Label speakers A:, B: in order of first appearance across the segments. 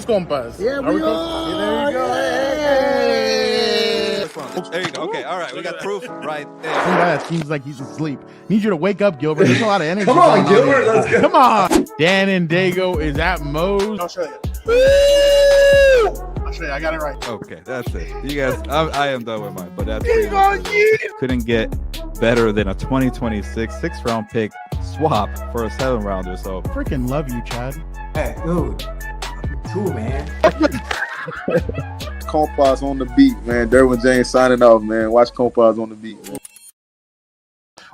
A: compas.
B: Yeah, we are.
A: There you go.
B: Hey.
C: There you go. Okay, all right. We got proof right there.
A: Some guy that seems like he's asleep. Need you to wake up, Gilbert. There's a lot of energy.
B: Come on,
A: going
B: Gilbert.
A: here.
B: Let's go.
A: Come on. Dan and Dago is at Moe's.
D: I'll show you. I'll show you. I got it right.
C: Okay, that's it. You guys, I am done with mine, but that's pretty much it. Couldn't get better than a 2026 6th-round pick swap for a 7-rounder. So
A: Freaking love you, Chad.
B: Hey, dude. Cool, man.
E: Compas on the beat, man. Derwin James signing off, man. Watch Compas on the beat, man.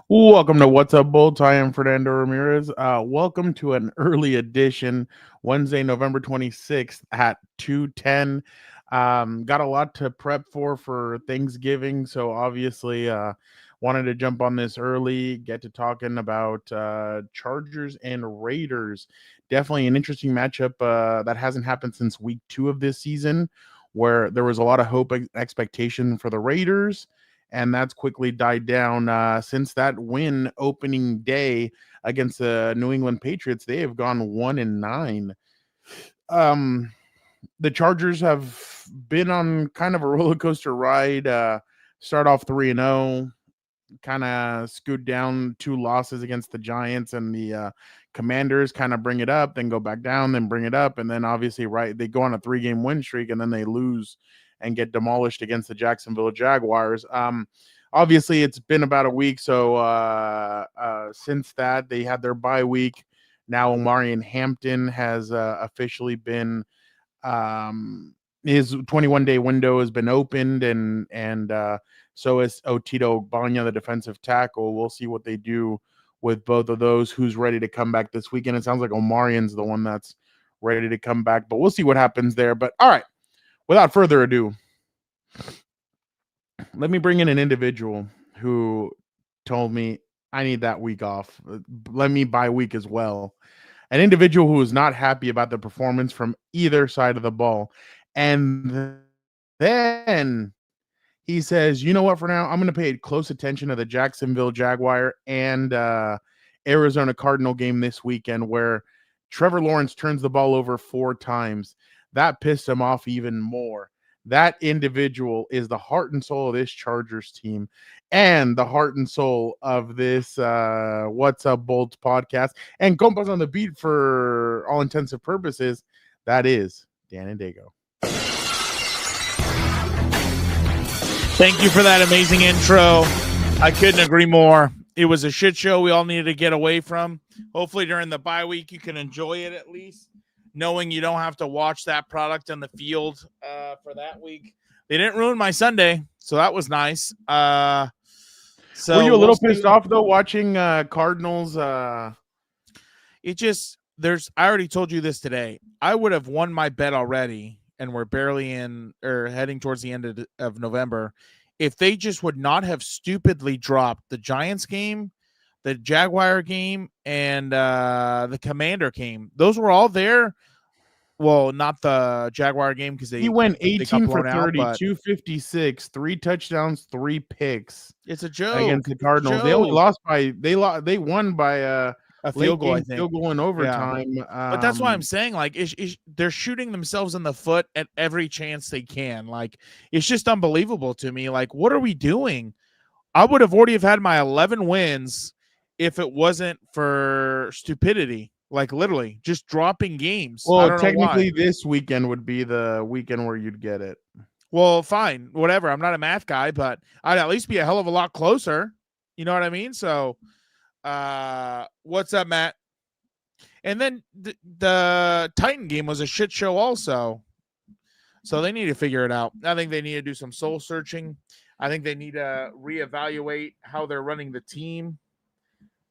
A: Welcome to What's Up, Bolts. I am Fernando Ramirez. Welcome to an early edition, Wednesday, November 26th at 2:10. Got a lot to prep for Thanksgiving, so obviously wanted to jump on this early, get to talking about Chargers and Raiders. Definitely an interesting matchup that hasn't happened since week 2 of this season, where there was a lot of hope and expectation for the Raiders, and that's quickly died down since that win opening day against the New England Patriots. They have gone 1-9. The Chargers have been on kind of a roller coaster ride. Start off 3-0, kind of scoot down 2 losses against the Giants and the Commanders, kind of bring it up, then go back down, then bring it up, and then obviously they go on a 3-game win streak, and then they lose and get demolished against the Jacksonville Jaguars. Obviously, it's been about a week, so since that, they had their bye week. Now Omarion Hampton has officially been his 21-day window has been opened, and so is Otito Banya, the defensive tackle. We'll see what they do with both of those, who's ready to come back this weekend. It sounds like Omarion's the one that's ready to come back, but we'll see what happens there. But all right, without further ado, let me bring in an individual who told me I need that week off. Let me bye week as well. An individual who is not happy about the performance from either side of the ball. And then he says, you know what, for now, I'm going to pay close attention to the Jacksonville Jaguar and Arizona Cardinal game this weekend, where Trevor Lawrence turns the ball over 4 times. That pissed him off even more. That individual is the heart and soul of this Chargers team and the heart and soul of this What's Up Bolts podcast and Compas on the beat for all intensive purposes. That is Dan and Dago.
F: Thank you for that amazing intro. I couldn't agree more. It was a shit show we all needed to get away from. Hopefully during the bye week you can enjoy it at least, knowing you don't have to watch that product on the field for that week. They didn't ruin my Sunday, so that was nice. So
A: were you a little pissed off though watching Cardinals?
F: It just I already told you this today. I would have won my bet already, and we're barely in or heading towards the end of November, if they just would not have stupidly dropped the Giants game, the Jaguar game, and the Commander game. Those were all there. Well, not the Jaguar game because he
A: went 18 for 30,
F: out,
A: 256, 3 touchdowns, 3 picks.
F: It's a joke
A: against the Cardinals. They only lost by they won by a
F: field goal, I think.
A: Field goal in overtime.
F: Yeah. But that's why I'm saying, like, they're shooting themselves in the foot at every chance they can. Like, it's just unbelievable to me. Like, what are we doing? I would have already had my 11 wins if it wasn't for stupidity. Like, literally, just dropping games.
A: Well, technically, this weekend would be the weekend where you'd get it.
F: Well, fine, whatever. I'm not a math guy, but I'd at least be a hell of a lot closer. You know what I mean? So, what's up, Matt? And then the Titan game was a shit show also. So they need to figure it out. I think they need to do some soul searching. I think they need to reevaluate how they're running the team.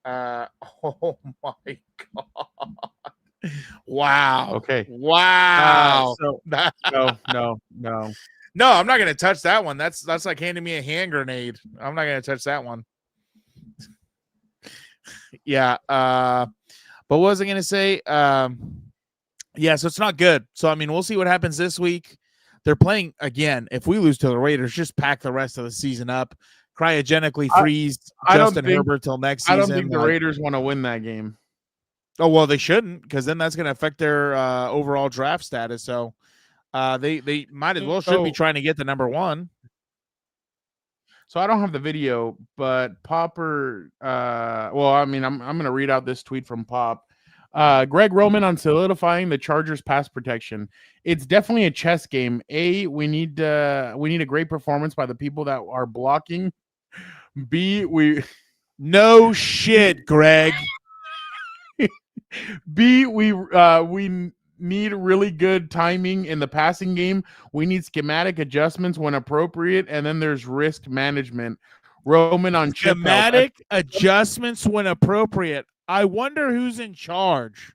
F: Oh my God. Wow.
A: Okay.
F: Wow.
A: No.
F: No, I'm not gonna touch that one. That's like handing me a hand grenade. I'm not gonna touch that one. Yeah. But what was I gonna say? Yeah, so it's not good. So I mean, we'll see what happens this week. They're playing again. If we lose to the Raiders, just pack the rest of the season up. Cryogenically freeze Justin Herbert till next season.
A: I don't think the Raiders want to win that game.
F: Oh, well, they shouldn't, because then that's going to affect their overall draft status. So they might as well should be trying to get the number 1.
A: So I don't have the video, but Popper, well, I mean, I'm going to read out this tweet from Pop. Greg Roman on solidifying the Chargers pass protection. It's definitely a chess game. We need a great performance by the people that are blocking. B,
F: no shit, Greg.
A: B, we need really good timing in the passing game. We need schematic adjustments when appropriate, and then there's risk management. Roman on
F: schematic adjustments when appropriate. I wonder who's in charge.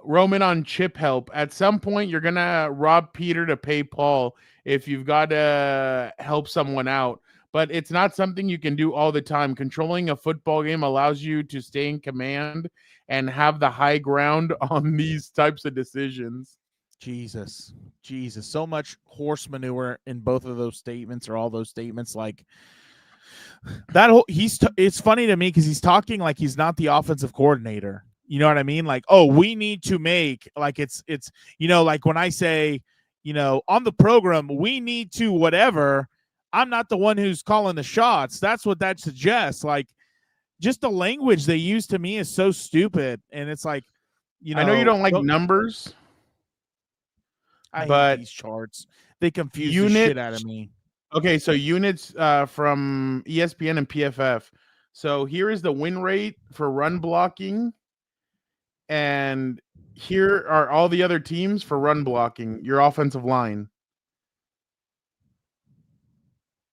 A: Roman on chip help. At some point, you're gonna rob Peter to pay Paul if you've got to help someone out. But it's not something you can do all the time. Controlling a football game allows you to stay in command and have the high ground on these types of decisions.
F: Jesus. So much horse manure in both of those statements, or all those statements. Like that whole, it's funny to me because he's talking like he's not the offensive coordinator. You know what I mean? Like, oh, we need to make, like it's like when I say, on the program, we need to whatever. I'm not the one who's calling the shots. That's what that suggests. Like, just the language they use to me is so stupid. And it's like,
A: I know you don't like numbers.
F: I hate these charts. They confuse the shit out of me.
A: Okay, so units from ESPN and PFF. So here is the win rate for run blocking. And here are all the other teams for run blocking, your offensive line.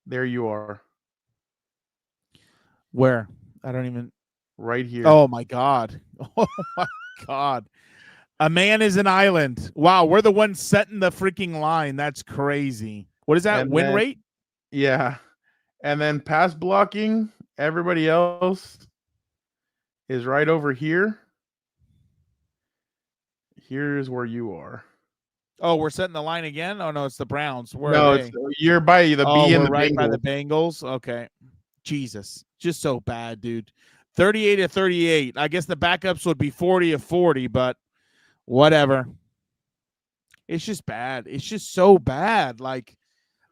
A: There you are.
F: Where? I don't even.
A: Right here.
F: Oh, my God. Oh, my God. A man is an island. Wow, we're the ones setting the freaking line. That's crazy. What is that? Win rate?
A: Yeah. And then pass blocking, everybody else is right over here. Here's where you are.
F: Oh, we're setting the line again? Oh, no, it's the Browns.
A: You're by the B and the
F: right
A: Bengals.
F: By the Bengals? Okay. Jesus. Just so bad, dude. 38-38. I guess the backups would be 40-40, but whatever. It's just bad. It's just so bad. Like,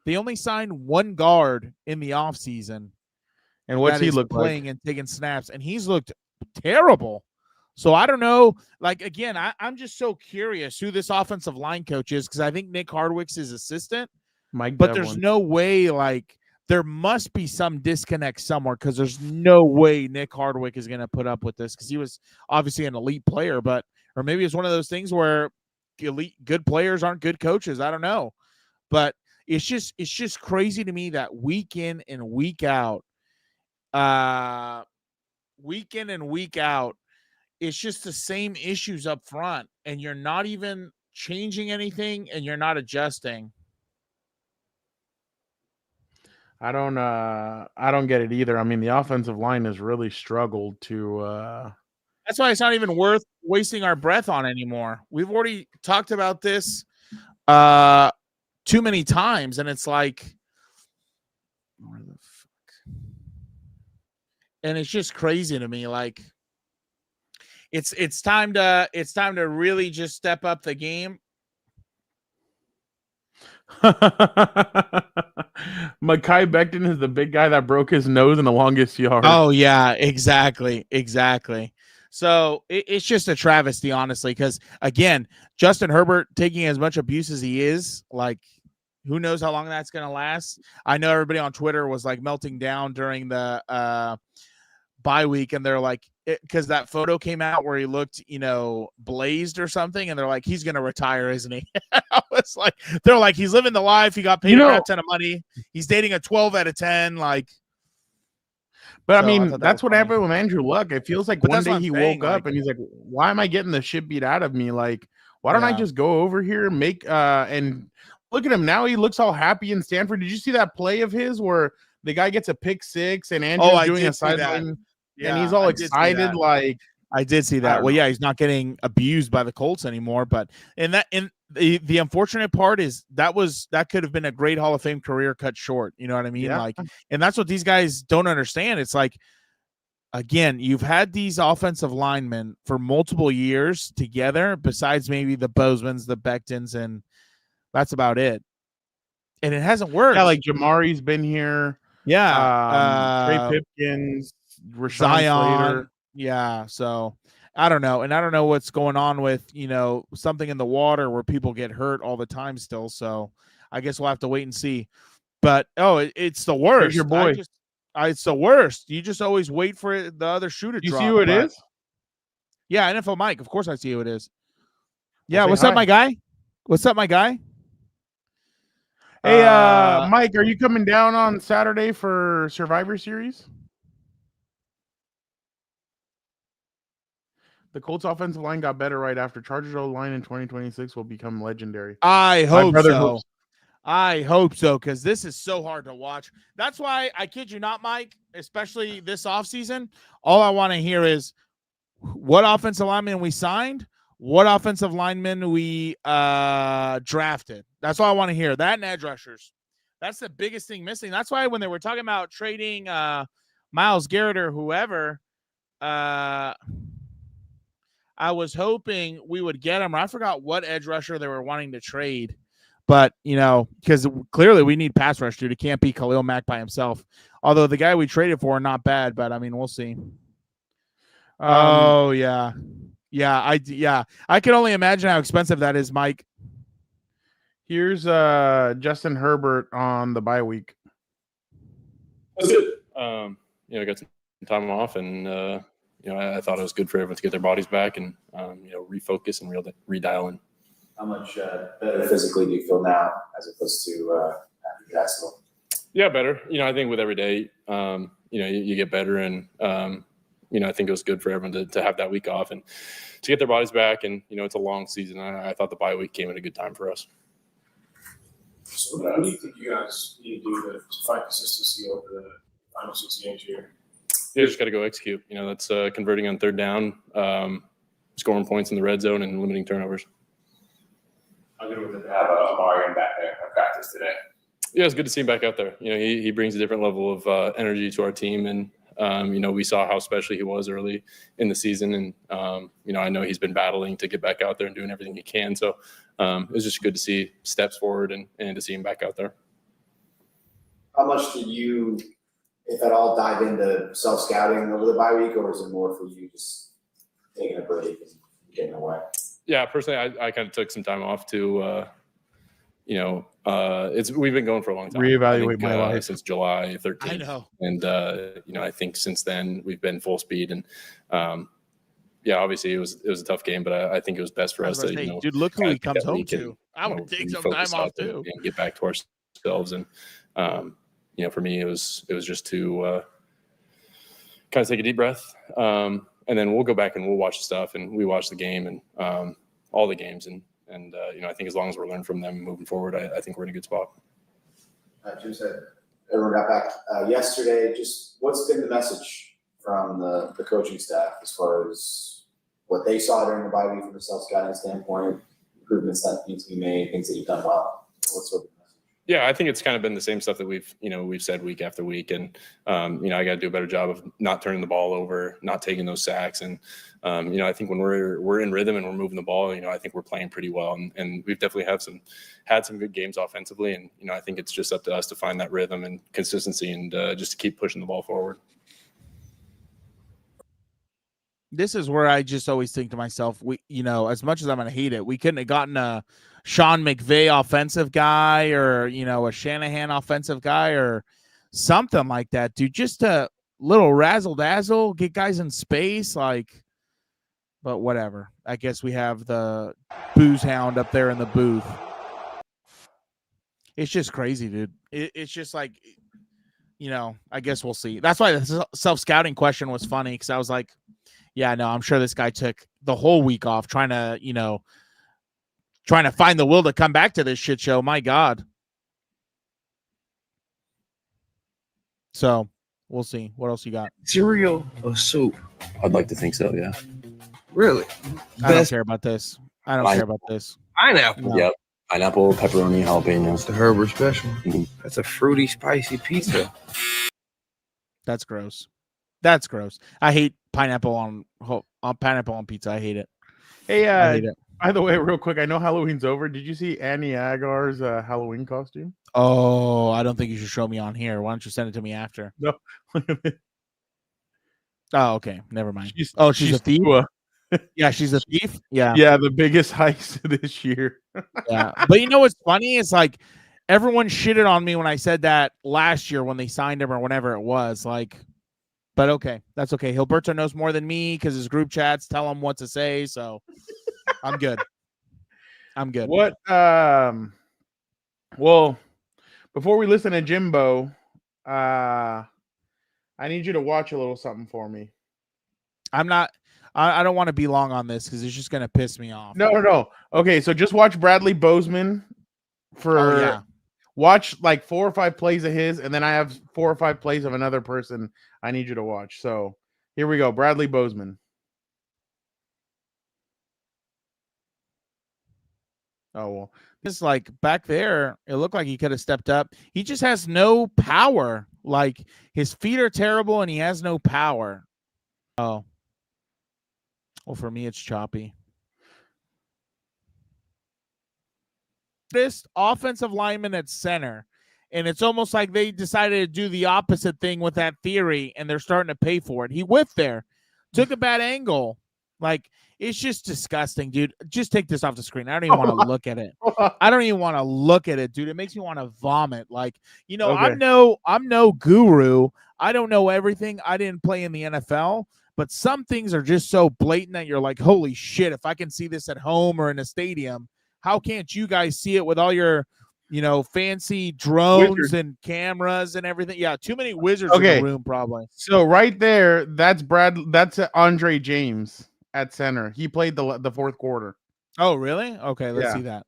F: they only signed one guard in the offseason.
A: And what's he look
F: playing
A: like?
F: And taking snaps, and he's looked terrible. So I don't know. Like, again, I'm just so curious who this offensive line coach is, because I think Nick Hardwick's his assistant. But there's no way, like, there must be some disconnect somewhere, because there's no way Nick Hardwick is going to put up with this, because he was obviously an elite player, or maybe it's one of those things where good players aren't good coaches. I don't know. But it's just crazy to me that week in and week out, it's just the same issues up front, and you're not even changing anything, and you're not adjusting.
A: I don't get it either. I mean, the offensive line has really struggled to
F: That's why it's not even worth wasting our breath on anymore. We've already talked about this too many times, and it's like, where the fuck? And it's just crazy to me. Like, it's time to really just step up the game.
A: Mekhi Becton is the big guy that broke his nose in the longest yard.
F: Oh yeah, exactly. So it's just a travesty, honestly, because again, Justin Herbert taking as much abuse as he is, like, who knows how long that's going to last. I know everybody on Twitter was like melting down during the bye week, and they're like, because that photo came out where he looked, blazed or something, and they're like, he's going to retire, isn't he? I was like, they're like, he's living the life. He got paid a ton of money. He's dating a 12 out of 10, like.
A: But I mean, that's what happened with Andrew Luck. It feels like one day he woke up and he's like, why am I getting the shit beat out of me? Like, why don't I just go over here and make and look at him now? He looks all happy in Stanford. Did you see that play of his where the guy gets a pick six and Andrew's doing a sideline? Yeah, and he's all excited. Like,
F: I did see that. Well, yeah, he's not getting abused by the Colts anymore. But the unfortunate part is that could have been a great Hall of Fame career cut short. You know what I mean? Yeah. Like, and that's what these guys don't understand. It's like, again, you've had these offensive linemen for multiple years together, besides maybe the Bozemans, the Becktons, and that's about it. And it hasn't worked.
A: Yeah, like Jamari's been here.
F: Yeah.
A: Trey Pipkins, Rashawn
F: Zion.
A: Slater.
F: Yeah. So I don't know. And I don't know what's going on with, something in the water where people get hurt all the time still. So I guess we'll have to wait and see. But, it's the worst.
A: There's your boy.
F: It's the worst. You just always wait for the other shoe to drop.
A: You see who it is?
F: Yeah, NFL Mike. Of course I see who it is. Yeah,
A: Well,
F: what's up, my guy? What's up, my guy?
A: Hey, Mike, are you coming down on Saturday for Survivor Series? The Colts offensive line got better right after. Chargers O-line in 2026 will become legendary.
F: I hope so.
A: Hopes.
F: I hope so, because this is so hard to watch. That's why, I kid you not, Mike, especially this offseason, all I want to hear is what offensive lineman we signed, what offensive lineman we drafted. That's all I want to hear. That and edge rushers. That's the biggest thing missing. That's why when they were talking about trading Myles Garrett or whoever, I was hoping we would get him. Or I forgot what edge rusher they were wanting to trade. But, because clearly we need pass rush, dude. It can't be Khalil Mack by himself. Although the guy we traded for, not bad, but, we'll see. Yeah. Yeah, I can only imagine how expensive that is, Mike.
A: Here's Justin Herbert on the bye week.
D: That's good. Got some time off, and I thought it was good for everyone to get their bodies back and refocus and redial in.
G: How much better physically do you feel now as opposed to after Jacksonville?
D: Yeah, better. I think with every day, you get better, and I think it was good for everyone to have that week off and to get their bodies back. And it's a long season. I thought the bye week came at a good time for us.
H: So what do you think you guys need to do to find consistency over the final 6 games here?
D: You just got to go execute. That's converting on third down, scoring points in the red zone, and limiting turnovers.
G: How good was it to have Omarion back there at practice today?
D: Yeah, it's good to see him back out there. He brings a different level of energy to our team, and we saw how special he was early in the season, and I know he's been battling to get back out there and doing everything he can. So it was just good to see steps forward and to see him back out there.
G: How much did you, if at all, dive into self-scouting over the bye week, or was it more for you just taking a break and getting away?
D: Yeah, personally, I kind of took some time off to, we've been going for a long time.
A: Reevaluate my life
D: since July 13th.
F: I know.
D: And, I think since then we've been full speed, and, obviously it was a tough game, but I think it was best for us to,
F: dude, look who he comes home to. I would take some time off too.
D: And get back to ourselves. And, for me, it was just to kind of take a deep breath. And then we'll go back and we'll watch the stuff, and we watch the game and all the games. And I think as long as we're learning from them moving forward, I think we're in a good spot.
G: Jim said everyone got back yesterday. Just what's been the message from the coaching staff as far as what they saw during the bye week from a self-scouting standpoint, improvements that need to be made, things that you've done well? What's sort of the message?
D: Yeah, I think it's kind of been the same stuff that we've said week after week. And, I got to do a better job of not turning the ball over, not taking those sacks. And, I think when we're in rhythm and we're moving the ball, I think we're playing pretty well. And we've definitely had some good games offensively. And, I think it's just up to us to find that rhythm and consistency and just to keep pushing the ball forward.
F: This is where I just always think to myself, as much as I'm going to hate it, we couldn't have gotten a Sean McVay offensive guy or, a Shanahan offensive guy or something like that, dude. Just a little razzle dazzle, get guys in space, but whatever. I guess we have the booze hound up there in the booth. It's just crazy, dude. It's just I guess we'll see. That's why the self-scouting question was funny, because I was like, yeah, no, I'm sure this guy took the whole week off trying to find the will to come back to this shit show. My God. So we'll see. What else you got?
I: Cereal or soup?
J: I'd like to think so, yeah.
I: Really?
F: I don't care about this.
I: Pineapple.
F: No.
J: Yep. Pineapple, pepperoni, jalapenos.
I: The Herbert special.
J: Mhm.
I: That's a fruity, spicy pizza.
F: That's gross. That's gross. I hate pineapple on pineapple on pizza. I hate it.
A: Hey,
F: I hate it.
A: by the way, real quick, I know Halloween's over. Did you see Annie Agar's Halloween costume?
F: Oh, I don't think you should show me on here. Why don't you send it to me after?
A: No.
F: Oh, okay. Never mind.
A: She's
F: a thief? Yeah, she's a thief. Yeah.
A: Yeah, the biggest heist this year.
F: Yeah. But you know what's funny? It's like everyone shitted on me when I said that last year when they signed him or whenever it was. Like, but okay. That's okay. Gilberto knows more than me because his group chats tell him what to say. So I'm good. I'm good.
A: What well, before we listen to Jimbo, I need you to watch a little something for me.
F: I don't want to be long on this because it's just going to piss me off.
A: No. Okay, so just watch Bradley Bozeman watch like 4 or 5 plays of his, and then I have 4 or 5 plays of another person I need you to watch. So here we go. Bradley Bozeman. Oh, well.
F: It's like back there, it looked like he could have stepped up. He just has no power. Like his feet are terrible and he has no power. Oh. Well, for me, it's choppy. This offensive lineman at center, and it's almost like they decided to do the opposite thing with that theory, and they're starting to pay for it. He whiffed there, took a bad angle. Like, it's just disgusting, dude. Just take this off the screen. I don't even want to look at it. I don't even want to look at it, dude. It makes me want to vomit. Like, you know, okay. I'm no guru. I don't know everything. I didn't play in the NFL. But some things are just so blatant that you're like, holy shit, if I can see this at home or in a stadium, how can't you guys see it with all your, you know, fancy drones and cameras and everything? Yeah, too many wizards in the room probably.
A: So right there, that's Andre James at center. He played the fourth quarter.
F: Oh, really? Okay, let's see that.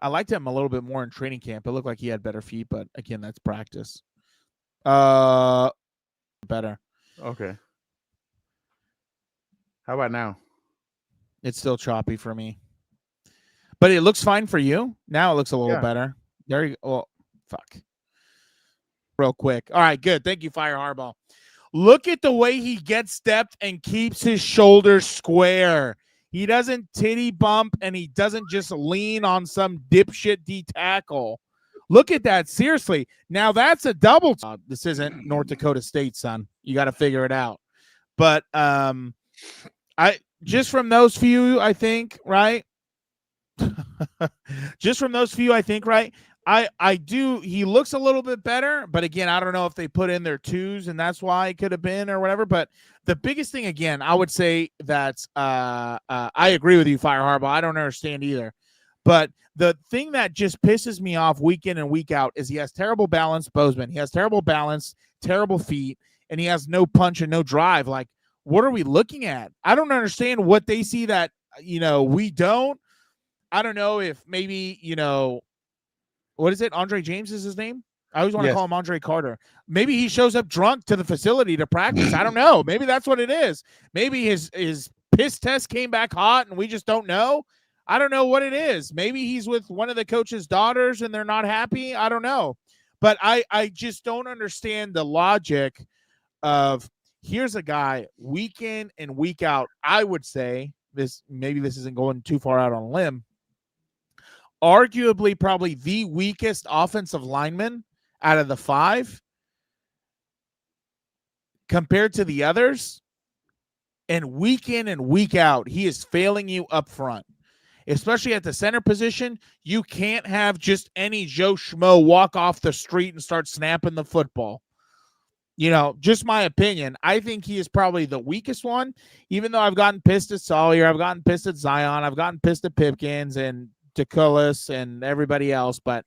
F: I liked him a little bit more in training camp. It looked like he had better feet, but again, that's practice. Better.
A: Okay. How about now?
F: It's still choppy for me. But it looks fine for you. Now it looks a little better. There you go. Oh, fuck. Real quick. All right, good. Thank you, Fire Harbaugh. Look at the way he gets stepped and keeps his shoulders square. He doesn't titty bump and he doesn't just lean on some dipshit D tackle. Look at that. Seriously. Now that's a double. This isn't North Dakota State, son. You got to figure it out. But just from those few, I think, right? Just from those few, I think, right? I do. He looks a little bit better, but again, I don't know if they put in their twos and that's why it could have been or whatever. But the biggest thing, again, I would say that I agree with you, Fire Harbaugh. I don't understand either. But the thing that just pisses me off week in and week out is he has terrible balance, Bozeman. He has terrible balance, terrible feet, and he has no punch and no drive. Like, what are we looking at? I don't understand what they see that, you know, we don't. I don't know if maybe, you know, what is it? Andre James is his name? I always want to call him Andre Carter. Maybe he shows up drunk to the facility to practice. I don't know. Maybe that's what it is. Maybe his piss test came back hot and we just don't know. I don't know what it is. Maybe he's with one of the coach's daughters and they're not happy. I don't know. But I just don't understand the logic of here's a guy week in and week out. I would say this isn't going too far out on a limb. Arguably probably the weakest offensive lineman out of the 5 compared to the others. And week in and week out, he is failing you up front, especially at the center position. You can't have just any Joe Schmo walk off the street and start snapping the football. You know, just my opinion. I think he is probably the weakest one, even though I've gotten pissed at Sawyer. I've gotten pissed at Zion. I've gotten pissed at Pipkins and DeCullis and everybody else. But,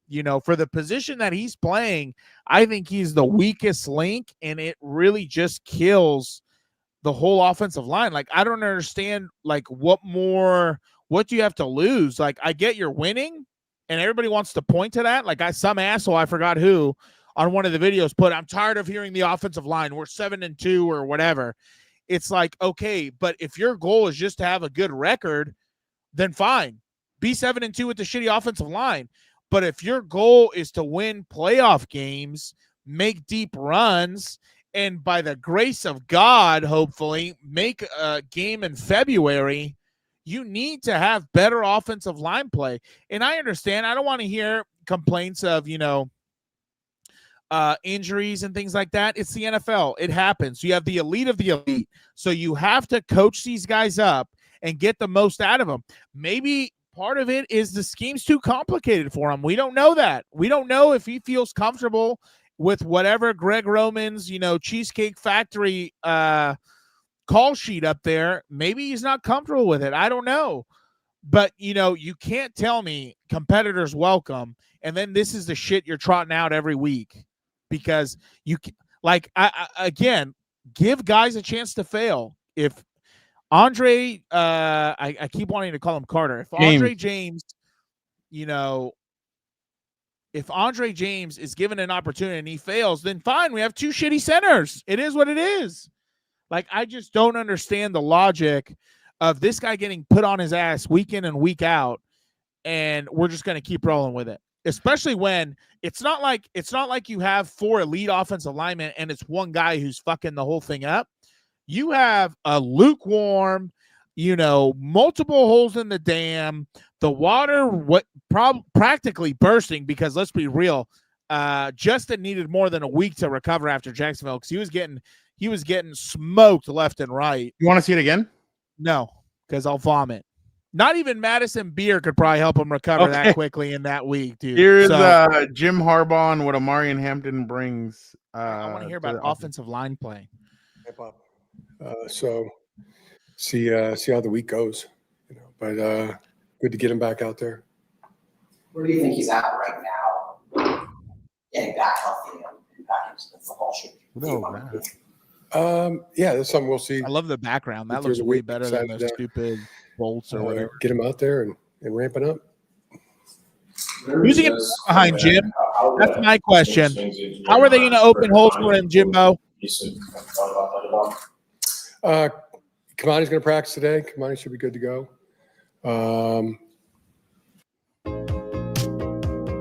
F: you know, for the position that he's playing, I think he's the weakest link, and it really just kills the whole offensive line. Like, I don't understand, like, what do you have to lose? Like, I get you're winning, and everybody wants to point to that. Like, some asshole, I forgot who, on one of the videos put, I'm tired of hearing the offensive line. We're 7-2 or whatever. It's like, okay, but if your goal is just to have a good record, then fine. Be 7-2 with the shitty offensive line. But if your goal is to win playoff games, make deep runs, and by the grace of God, hopefully, make a game in February, you need to have better offensive line play. And I understand. I don't want to hear complaints of, injuries and things like that. It's the NFL. It happens. You have the elite of the elite. So you have to coach these guys up and get the most out of them. Maybe part of it is the scheme's too complicated for him. We don't know that. We don't know if he feels comfortable with whatever Greg Roman's, Cheesecake Factory call sheet up there. Maybe he's not comfortable with it. I don't know. But, you can't tell me competitors welcome, and then this is the shit you're trotting out every week. Because again, give guys a chance to fail. If Andre, I keep wanting to call him Carter. If Andre James, if Andre James is given an opportunity and he fails, then fine. We have two shitty centers. It is what it is. I just don't understand the logic of this guy getting put on his ass week in and week out, and we're just going to keep rolling with it. Especially when it's not like you have 4 elite offensive linemen and it's one guy who's fucking the whole thing up. You have a lukewarm, multiple holes in the dam, the water practically bursting, because let's be real, Justin needed more than a week to recover after Jacksonville because he was getting smoked left and right.
A: You want to see it again?
F: No, because I'll vomit. Not even Madison Beer could probably help him recover that quickly in that week, dude.
A: Here's Jim Harbaugh and what Omarion Hampton brings.
F: I want to hear about offensive line play.
K: So see how the week goes. But good to get him back out there.
G: Where do you think he's at right now? Getting back healthy and back into the football shape.
K: Yeah, that's something we'll see.
F: I love the background. That looks way better than those stupid bolts or whatever.
K: Get him out there and ramping up.
F: Who's he going to behind Jim? That's my question. How are they going to open holes for him, Jimbo?
K: Kamani's going to practice today. Kamani should be good to go.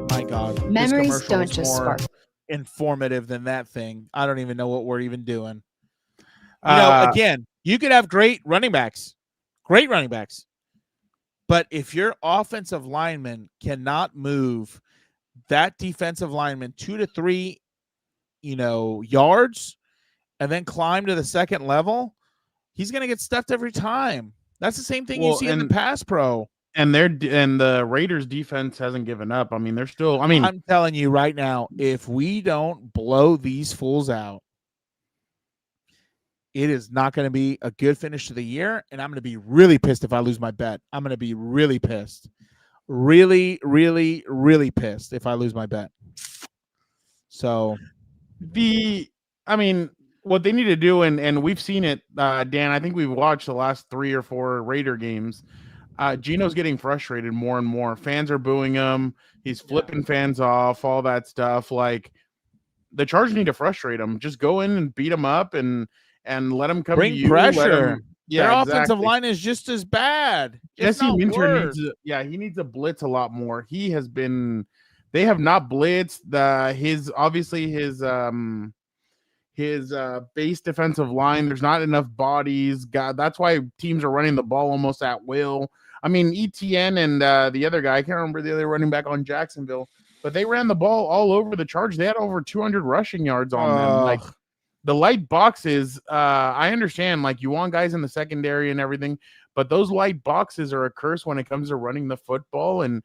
F: My God.
L: Memories don't just spark.
F: Informative than that thing. I don't even know what we're even doing. Again, you could have great running backs. But if your offensive lineman cannot move that defensive lineman 2 to 3, yards and then climb to the second level, he's going to get stuffed every time. That's the same thing you see in the pass pro.
A: And the Raiders defense hasn't given up. I mean, they're still,
F: I'm telling you right now, if we don't blow these fools out, it is not going to be a good finish to the year, and I'm going to be really pissed if I lose my bet. I'm going to be really pissed. Really, really, really pissed if I lose my bet. So
A: what they need to do, and we've seen it, Dan, I think we've watched the last 3 or 4 Raider games. Geno's getting frustrated more and more. Fans are booing him. He's flipping fans off, all that stuff. The Chargers need to frustrate him. Just go in and beat him up and let him come
F: bring
A: to you.
F: Pressure. Their offensive line is just as bad.
A: Jesse Minter needs to blitz a lot more. They have not blitzed his base defensive line. There's not enough bodies. God, that's why teams are running the ball almost at will. ETN and the other guy, I can't remember the other running back on Jacksonville, but they ran the ball all over the Chargers. They had over 200 rushing yards on them. The light boxes, I understand, you want guys in the secondary and everything, but those light boxes are a curse when it comes to running the football, and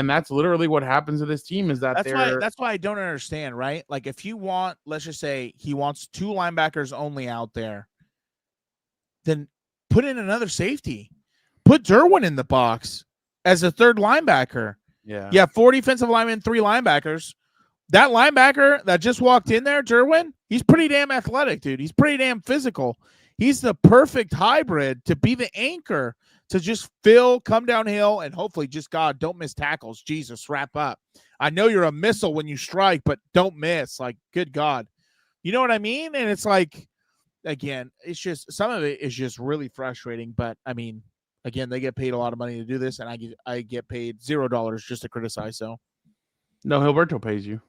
A: that's literally what happens to this team. That's
F: why I don't understand, right? If you want, let's just say he wants 2 linebackers only out there, then put in another safety. Put Derwin in the box as a 3rd linebacker.
A: Yeah.
F: You have 4 defensive linemen, 3 linebackers. That linebacker that just walked in there, Derwin, he's pretty damn athletic, dude. He's pretty damn physical. He's the perfect hybrid to be the anchor, to just come downhill, and hopefully just, God, don't miss tackles. Jesus, wrap up. I know you're a missile when you strike, but don't miss. Good God. You know what I mean? And it's again, it's just, some of it is just really frustrating. But, again, they get paid a lot of money to do this, and I get paid $0 just to criticize. So,
A: no, Gilberto pays you.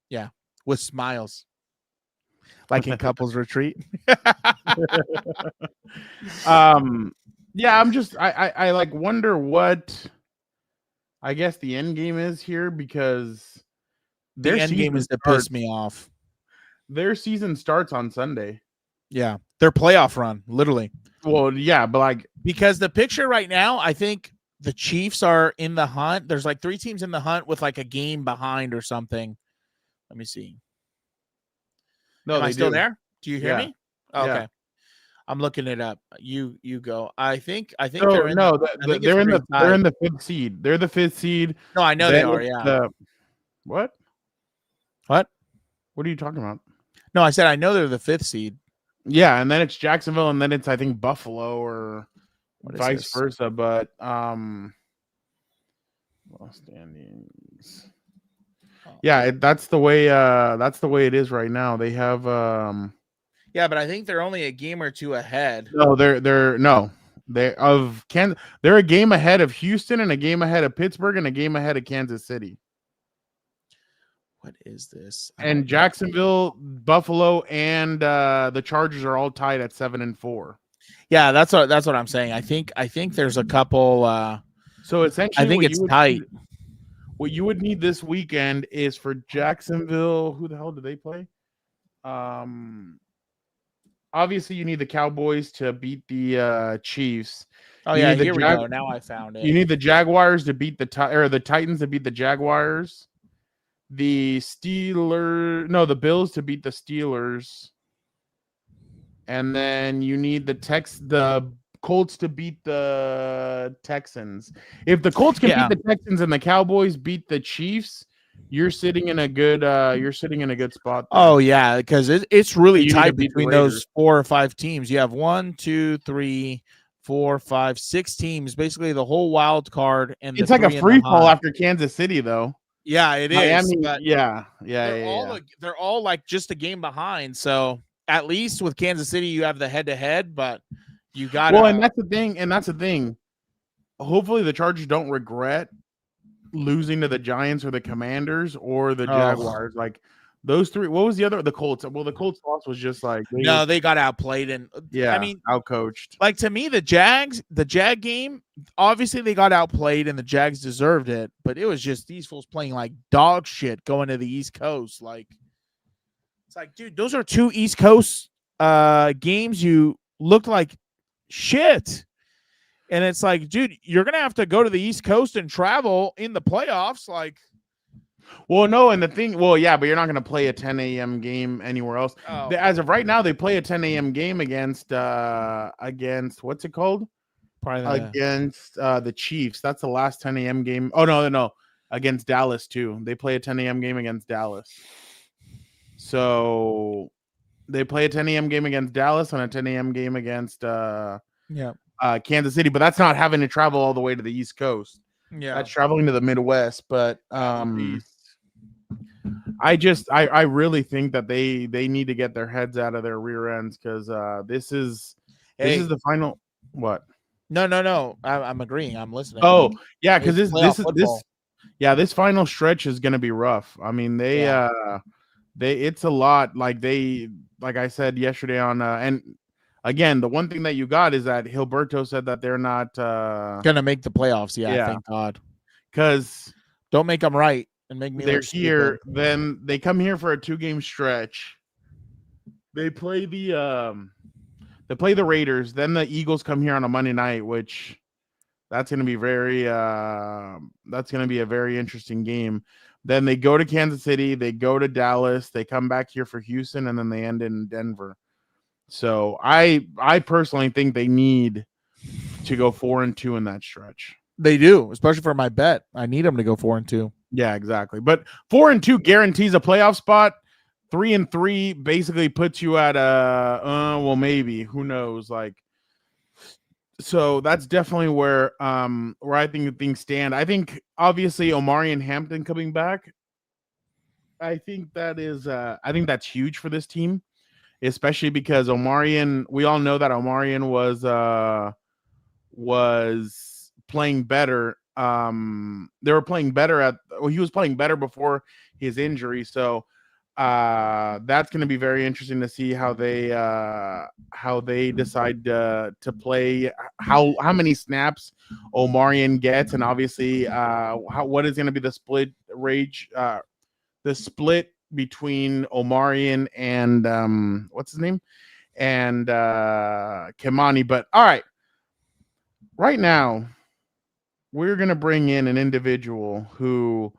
F: Yeah. with smiles, like in couples retreat.
A: Yeah, I like wonder what I guess the end game is here because
F: The end game is to piss me off.
A: Their season starts on Sunday.
F: Yeah, their playoff run, literally.
A: Well, yeah, but like
F: because the picture right now, I think the Chiefs are in the hunt. There's like 3 teams in the hunt with like a game behind or something. Let me see.
A: No,
F: Am I still
A: do.
F: there? Do you hear me? Okay.
A: Yeah.
F: I'm looking it up. You go. I think
A: no,
F: they're in
A: they're in the 5th seed. They're the 5th seed.
F: No, I know they are, yeah.
A: What?
F: What?
A: What are you talking about?
F: No, I said I know they're the 5th seed.
A: Yeah, and then it's Jacksonville, and then it's I think Buffalo or vice versa. But standings. Yeah, that's the way it is right now. They have
F: yeah, but I think they're only a game or 2 ahead.
A: No, they're a game ahead of Houston and a game ahead of Pittsburgh and a game ahead of Kansas City.
F: What is this?
A: And Jacksonville, Buffalo, and the Chargers are all tied at 7-4.
F: Yeah, that's what I'm saying. I think there's a couple.
A: So essentially,
F: I think it's tight.
A: What you would need this weekend is for Jacksonville. Who the hell do they play? Obviously, you need the Cowboys to beat the Chiefs.
F: Oh yeah, here we go. Now I found it.
A: You need the Jaguars to beat the Titans to beat the Jaguars. The Bills to beat the Steelers. And then you need the Colts to beat the Texans. If the Colts can beat the Texans and the Cowboys beat the Chiefs, you're sitting in a good spot there.
F: Oh yeah, because it's really tight between those 4 or 5 teams. You have 1, 2, 3, 4, 5, 6 teams, basically the whole wild card, and
A: it's like a free fall after Kansas City, though.
F: Yeah, it is.
A: Miami,
F: they're all like just a game behind. So at least with Kansas City, you have the head-to-head, but you got
A: and that's the thing. Hopefully, the Chargers don't regret losing to the Giants or the Commanders or the Jaguars. Like those 3. What was the other? The Colts. Well, the Colts loss was just like
F: they got outplayed, and I mean,
A: outcoached.
F: Like to me, the Jag game. Obviously, they got outplayed, and the Jags deserved it. But it was just these fools playing like dog shit going to the East Coast. Like it's like, dude, those are 2 East Coast games. You looked like shit. And it's like, dude, you're going to have to go to the East Coast and travel in the playoffs. Like,
A: well, no. And the thing, but you're not going to play a 10 a.m. game anywhere else.
F: Oh.
A: As of right now, they play a 10 a.m. game against what's it called? Against the Chiefs. That's the last 10 a.m. game. Oh, no. Against Dallas, too. They play a 10 a.m. game against Dallas. So they play a 10 a.m. game against Dallas and a 10 a.m. game against Kansas City, but that's not having to travel all the way to the East Coast.
F: Yeah,
A: that's traveling to the Midwest. But I really think that they need to get their heads out of their rear ends because this is the final. What?
F: No. I'm agreeing. I'm listening.
A: Oh yeah, because this final stretch is going to be rough. I mean, it's a lot. Like I said yesterday on and. Again, the one thing that you got is that Gilberto said that they're not
F: gonna make the playoffs. Yeah, thank God.
A: Because
F: don't make them right and make me.
A: They're here. Then they come here for a 2-game stretch. They play the Raiders. Then the Eagles come here on a Monday night, which that's gonna be a very interesting game. Then they go to Kansas City. They go to Dallas. They come back here for Houston, and then they end in Denver. So I personally think they need to go 4-2 in that stretch.
F: They do, especially for my bet. I need them to go 4-2.
A: Yeah, exactly. But 4-2 guarantees a playoff spot. 3-3 basically puts you at maybe, who knows? Like, so that's definitely where I think things stand. I think obviously Omarion Hampton coming back. I think that's huge for this team. Especially because Omarion, we all know that Omarion was playing better. They were playing better he was playing better before his injury. So That's going to be very interesting to see how they decide to play, how many snaps Omarion gets, and obviously what is going to be the split between Omarion and what's his name, and Kimani. But all right, right now we're going to bring in an individual who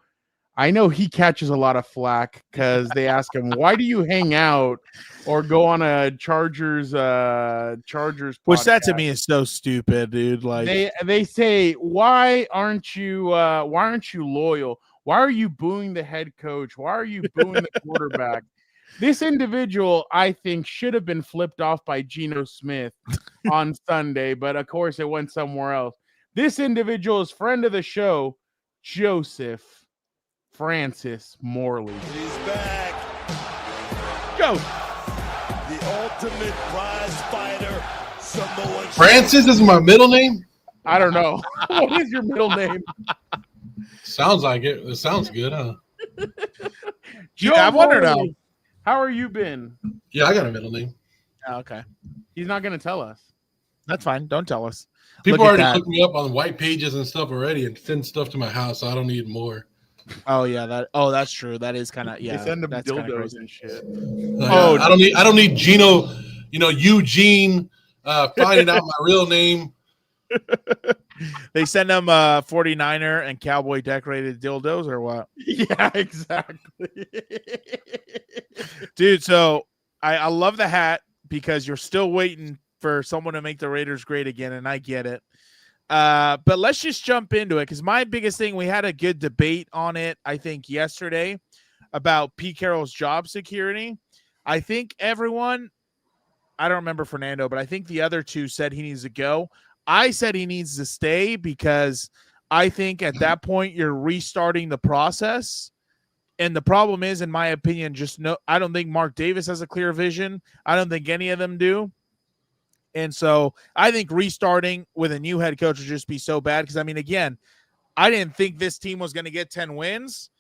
A: I know he catches a lot of flack because they ask him, why do you hang out or go on a Chargers
F: Which that to
A: podcast?
F: me is so stupid, dude. Like
A: they say, why aren't you loyal? Why are you booing the head coach? Why are you booing the quarterback? This individual, I think, should have been flipped off by Geno Smith on Sunday, but of course it went somewhere else. This individual is friend of the show, Joseph Francis Morley.
L: He's back.
A: Go.
L: The ultimate prize fighter. Samoan
M: Francis is my middle name?
A: I don't know. What is your middle name?
M: Sounds like it. It sounds good, huh?
F: Yeah, I wonder now.
A: How are you been?
M: Yeah, I got a middle name.
F: Oh, okay.
A: He's not going to tell us.
F: That's fine. Don't tell us.
M: People
F: Look at
M: already
F: that.
M: looked me up on white pages and stuff already and send stuff to my house, so I don't need more.
F: Oh yeah, that's true. That is kind of
A: They send him
F: that's kinda
A: dildos
F: crazy.
A: and shit.
M: Oh, I don't need Geno, Eugene finding out my real name.
F: They send them 49er and cowboy decorated dildos or what?
A: Yeah, exactly.
F: Dude, so I love the hat because you're still waiting for someone to make the Raiders great again, and I get it. But let's just jump into it because my biggest thing, we had a good debate on it, I think, yesterday about Pete Carroll's job security. I think everyone, I don't remember Fernando, but I think the other two said he needs to go. I said he needs to stay because I think at that point you're restarting the process. And the problem is, in my opinion, I don't think Mark Davis has a clear vision. I don't think any of them do. And so I think restarting with a new head coach would just be so bad. Because, I mean, again, I didn't think this team was going to get 10 wins,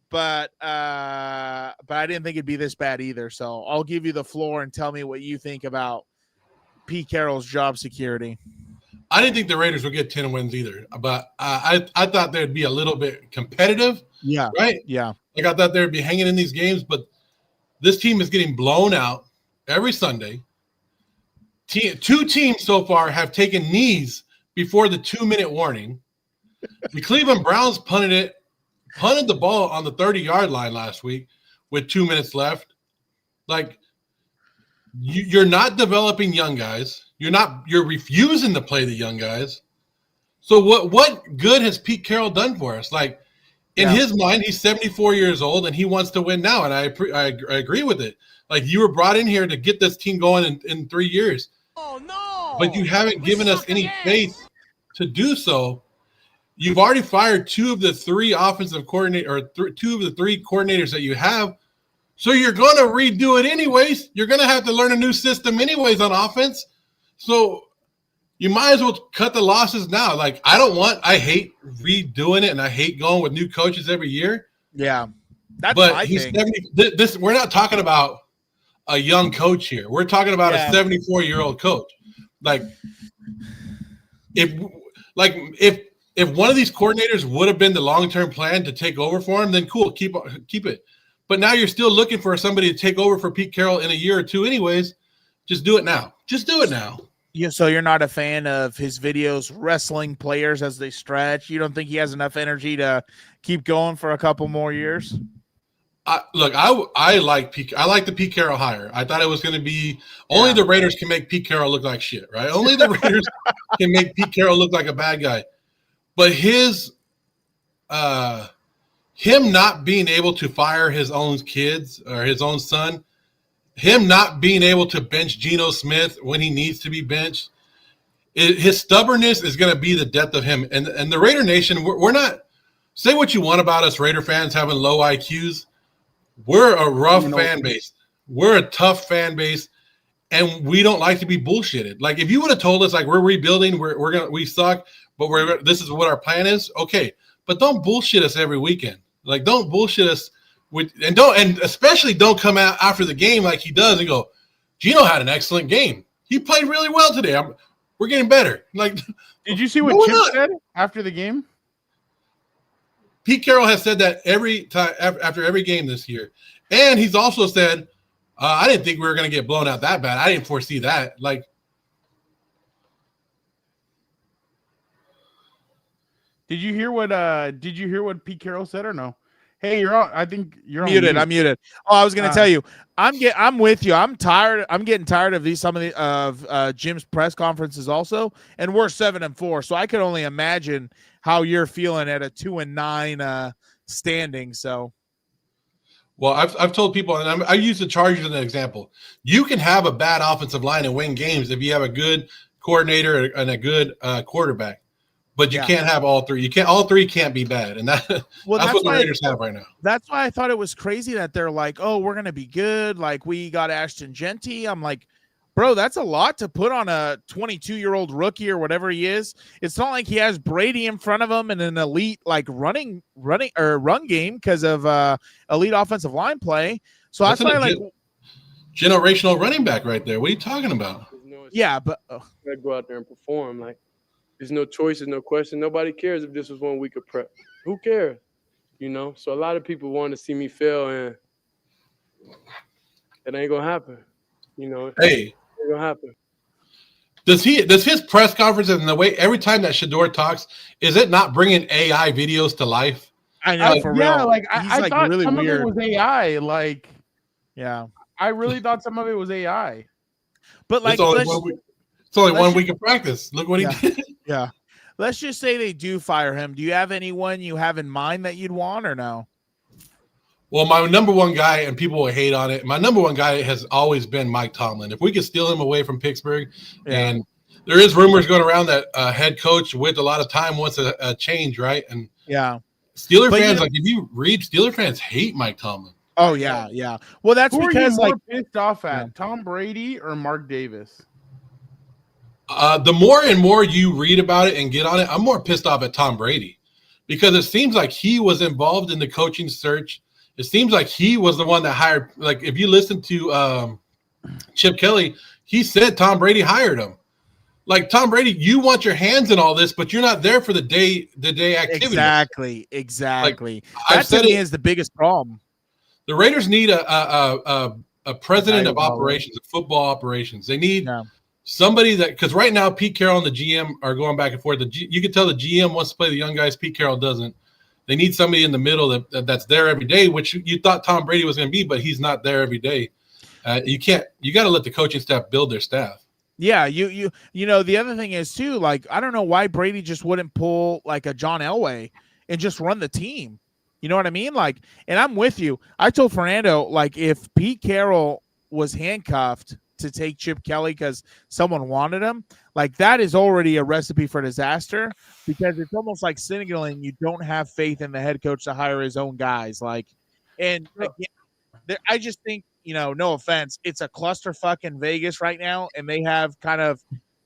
F: but I didn't think it'd be this bad either. So I'll give you the floor and tell me what you think about Pete Carroll's job security.
M: I didn't think the Raiders would get 10 wins either, but I thought they'd be a little bit competitive.
F: Yeah.
M: Right?
F: Yeah.
M: Like I thought they'd be hanging in these games, but this team is getting blown out every Sunday. Two teams so far have taken knees before the 2-minute warning. The Cleveland Browns punted the ball on the 30-yard line last week with 2 minutes left. Like, you're not developing young guys. You're refusing to play the young guys. So what good has Pete Carroll done for us? Like, in his mind, he's 74 years old and he wants to win now, and I agree with it. Like, you were brought in here to get this team going in 3 years. Oh no! But you haven't given us any faith to do so. You've already fired two of the three offensive coordinators, or two of the three coordinators that you have. So you're going to redo it anyways. You're going to have to learn a new system anyways on offense. So you might as well cut the losses now. Like, I hate redoing it, and I hate going with new coaches every year.
F: Yeah. That's
M: but
F: my
M: he's
F: thing.
M: 70. We're not talking about a young coach here. We're talking about a 74-year-old coach. Like, if one of these coordinators would have been the long-term plan to take over for him, then cool, keep it. But now you're still looking for somebody to take over for Pete Carroll in a year or two anyways. Just do it now. Just do it now.
F: Yeah, so you're not a fan of his videos wrestling players as they stretch? You don't think he has enough energy to keep going for a couple more years?
M: I like the Pete Carroll hire. I thought it was going to be only the Raiders can make Pete Carroll look like shit, right? Only the Raiders can make Pete Carroll look like a bad guy. But him not being able to fire his own kids or his own son, him not being able to bench Geno Smith when he needs to be benched, his stubbornness is going to be the death of him. And the Raider Nation, we're not – say what you want about us Raider fans having low IQs. We're a rough fan base. We're a tough fan base, and we don't like to be bullshitted. Like, if you would have told us, like, we're rebuilding, we suck, but this is what our plan is, okay. But don't bullshit us every weekend. Like, don't bullshit us And especially don't come out after the game like he does and go, Geno had an excellent game. He played really well today. We're getting better. Like,
A: did you see what Chip said after the game?
M: Pete Carroll has said that every time after every game this year, and he's also said, "I didn't think we were going to get blown out that bad. I didn't foresee that." Like,
A: did you hear what Pete Carroll said or no? Hey, you're on. I think you're
F: muted.
A: On
F: I'm muted. Oh, I was going to tell you, I'm with you. I'm tired. I'm getting tired of Jim's press conferences also, and we're 7-4, so I could only imagine how you're feeling at a 2-9 standing. So,
M: well, I've told people, and I use the Chargers as an example. You can have a bad offensive line and win games if you have a good coordinator and a good quarterback. But you can't have all three. All three can't be bad, and that's what the Raiders have right now.
F: That's why I thought it was crazy that they're like, "Oh, we're gonna be good." Like we got Ashton Genty. I'm like, bro, that's a lot to put on a 22-year-old rookie or whatever he is. It's not like he has Brady in front of him and an elite like run game because of elite offensive line play. So that's why like
M: generational running back right there. What are you talking about?
F: Yeah, but
N: I go out there and perform like. There's no choices, no question. Nobody cares if this was 1 week of prep. Who cares? You know? So a lot of people want to see me fail, and it ain't going to happen. You know?
M: Hey.
N: It ain't going to happen.
M: Does his press conferences and the way every time that Shador talks, is it not bringing AI videos to life?
F: I know, for real.
A: Yeah, like
F: He's
A: I
F: like
A: thought
F: really
A: some
F: weird.
A: of it was AI. Like,
F: yeah.
A: I really thought some of it was AI.
F: But like,
M: it's only 1 week of practice. Look what he did.
F: Yeah. Let's just say they do fire him. Do you have anyone you have in mind that you'd want or no?
M: Well, my number one guy, and people will hate on it, my number one guy has always been Mike Tomlin. If we could steal him away from Pittsburgh, and there is rumors going around that a head coach with a lot of time wants a change, right? And Steeler fans, like if you read, Steeler fans hate Mike Tomlin.
F: Oh, yeah, yeah. Well, that's
A: Who
F: because
A: are you
F: like
A: more pissed off at, Tom Brady or Mark Davis?
M: The more and more you read about it and get on it, I'm more pissed off at Tom Brady because it seems like he was involved in the coaching search. It seems like he was the one that hired. Like if you listen to Chip Kelly, he said Tom Brady hired him. Like Tom Brady, you want your hands in all this, but you're not there for the day activity.
F: Exactly.
M: Like,
F: that to me is the biggest problem.
M: The Raiders need a president of operations, of football operations. They need somebody that, because right now Pete Carroll and the GM are going back and forth. You can tell the GM wants to play the young guys. Pete Carroll doesn't. They need somebody in the middle that's there every day, which you thought Tom Brady was going to be, but he's not there every day. You got to let the coaching staff build their staff.
F: Yeah, you know, the other thing is too, like, I don't know why Brady just wouldn't pull like a John Elway and just run the team. You know what I mean? Like, and I'm with you. I told Fernando, like, if Pete Carroll was handcuffed to take Chip Kelly because someone wanted him, like, that is already a recipe for disaster because it's almost like signaling you don't have faith in the head coach to hire his own guys. Like, and again, I just think, you know, no offense, it's a clusterfuck in Vegas right now, and they have kind of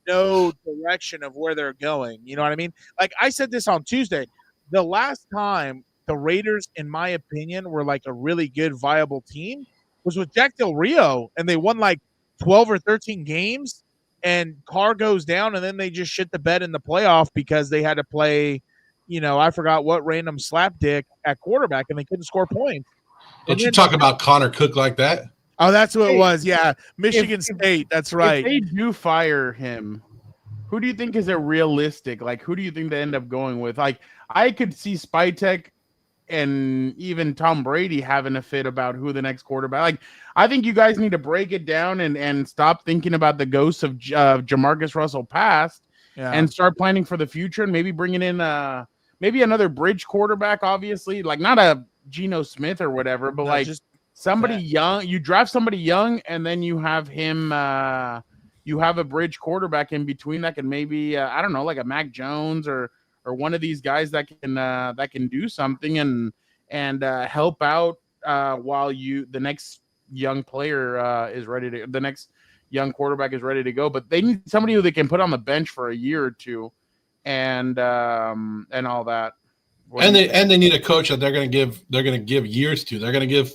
F: no direction of where they're going. You know what I mean? Like I said this on Tuesday, the last time the Raiders, in my opinion, were like a really good, viable team was with Jack Del Rio, and they won like 12 or 13 games, and Carr goes down, and then they just shit the bed in the playoff because they had to play, you know, I forgot what random slapdick at quarterback, and they couldn't score points.
M: Don't you talk about Connor Cook like that?
F: Oh, that's what it was. Yeah, Michigan State. That's right.
A: If they do fire him, who do you think is a realistic? Like, who do you think they end up going with? Like, I could see Spytek and even Tom Brady having a fit about who the next quarterback. Like, I think you guys need to break it down and stop thinking about the ghosts of Jamarcus Russell past and start planning for the future and maybe bringing in maybe another bridge quarterback. Obviously, like not a Geno Smith or whatever, but like just somebody young. You draft somebody young, and then you have him. You have a bridge quarterback in between that can maybe I don't know, like a Mac Jones or one of these guys that can do something and help out while the next young player is ready to. The next young quarterback is ready to go, but they need somebody who they can put on the bench for a year or two, and all that.
M: And they need a coach that they're going to give years to. They're going to give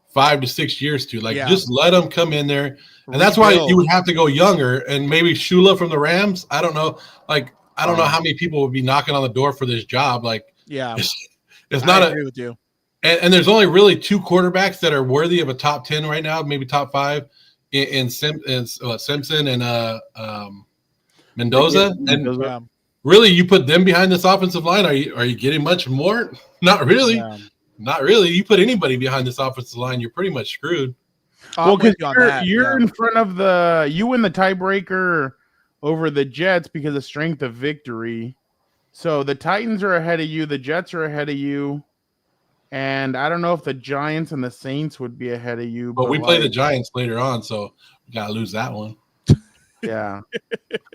M: 5 to 6 years to. Like, just let them come in there. And that's why you would have to go younger. And maybe Shula from the Rams. I don't know. Like, I don't know how many people would be knocking on the door for this job. Like, it's not
F: I agree with you.
M: And there's only really 2 quarterbacks that are worthy of a top 10 right now, maybe top 5 in Simpson and Mendoza. And really, you put them behind this offensive line. Are you getting much more? Not really. Yeah. Not really. You put anybody behind this offensive line, you're pretty much screwed.
A: Well, because you're in front of you win the tiebreaker over the Jets because of strength of victory. So the Titans are ahead of you. The Jets are ahead of you. And I don't know if the Giants and the Saints would be ahead of you.
M: But we play the Giants later on, so we got to lose that one.
A: Yeah.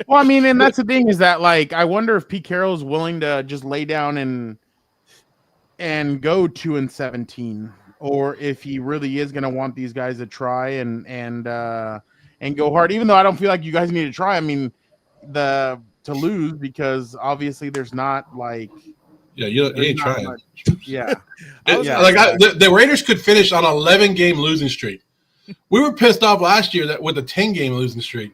A: Well, I mean, and that's the thing is that, like, I wonder if Pete Carroll is willing to just lay down and go 2-17, or if he really is going to want these guys to try and go hard, even though I don't feel like you guys need to try. I mean, to lose, because obviously there's not like.
M: Yeah, you ain't trying.
A: Much. Yeah.
M: The Raiders could finish on an 11-game losing streak. We were pissed off last year that with a 10-game losing streak.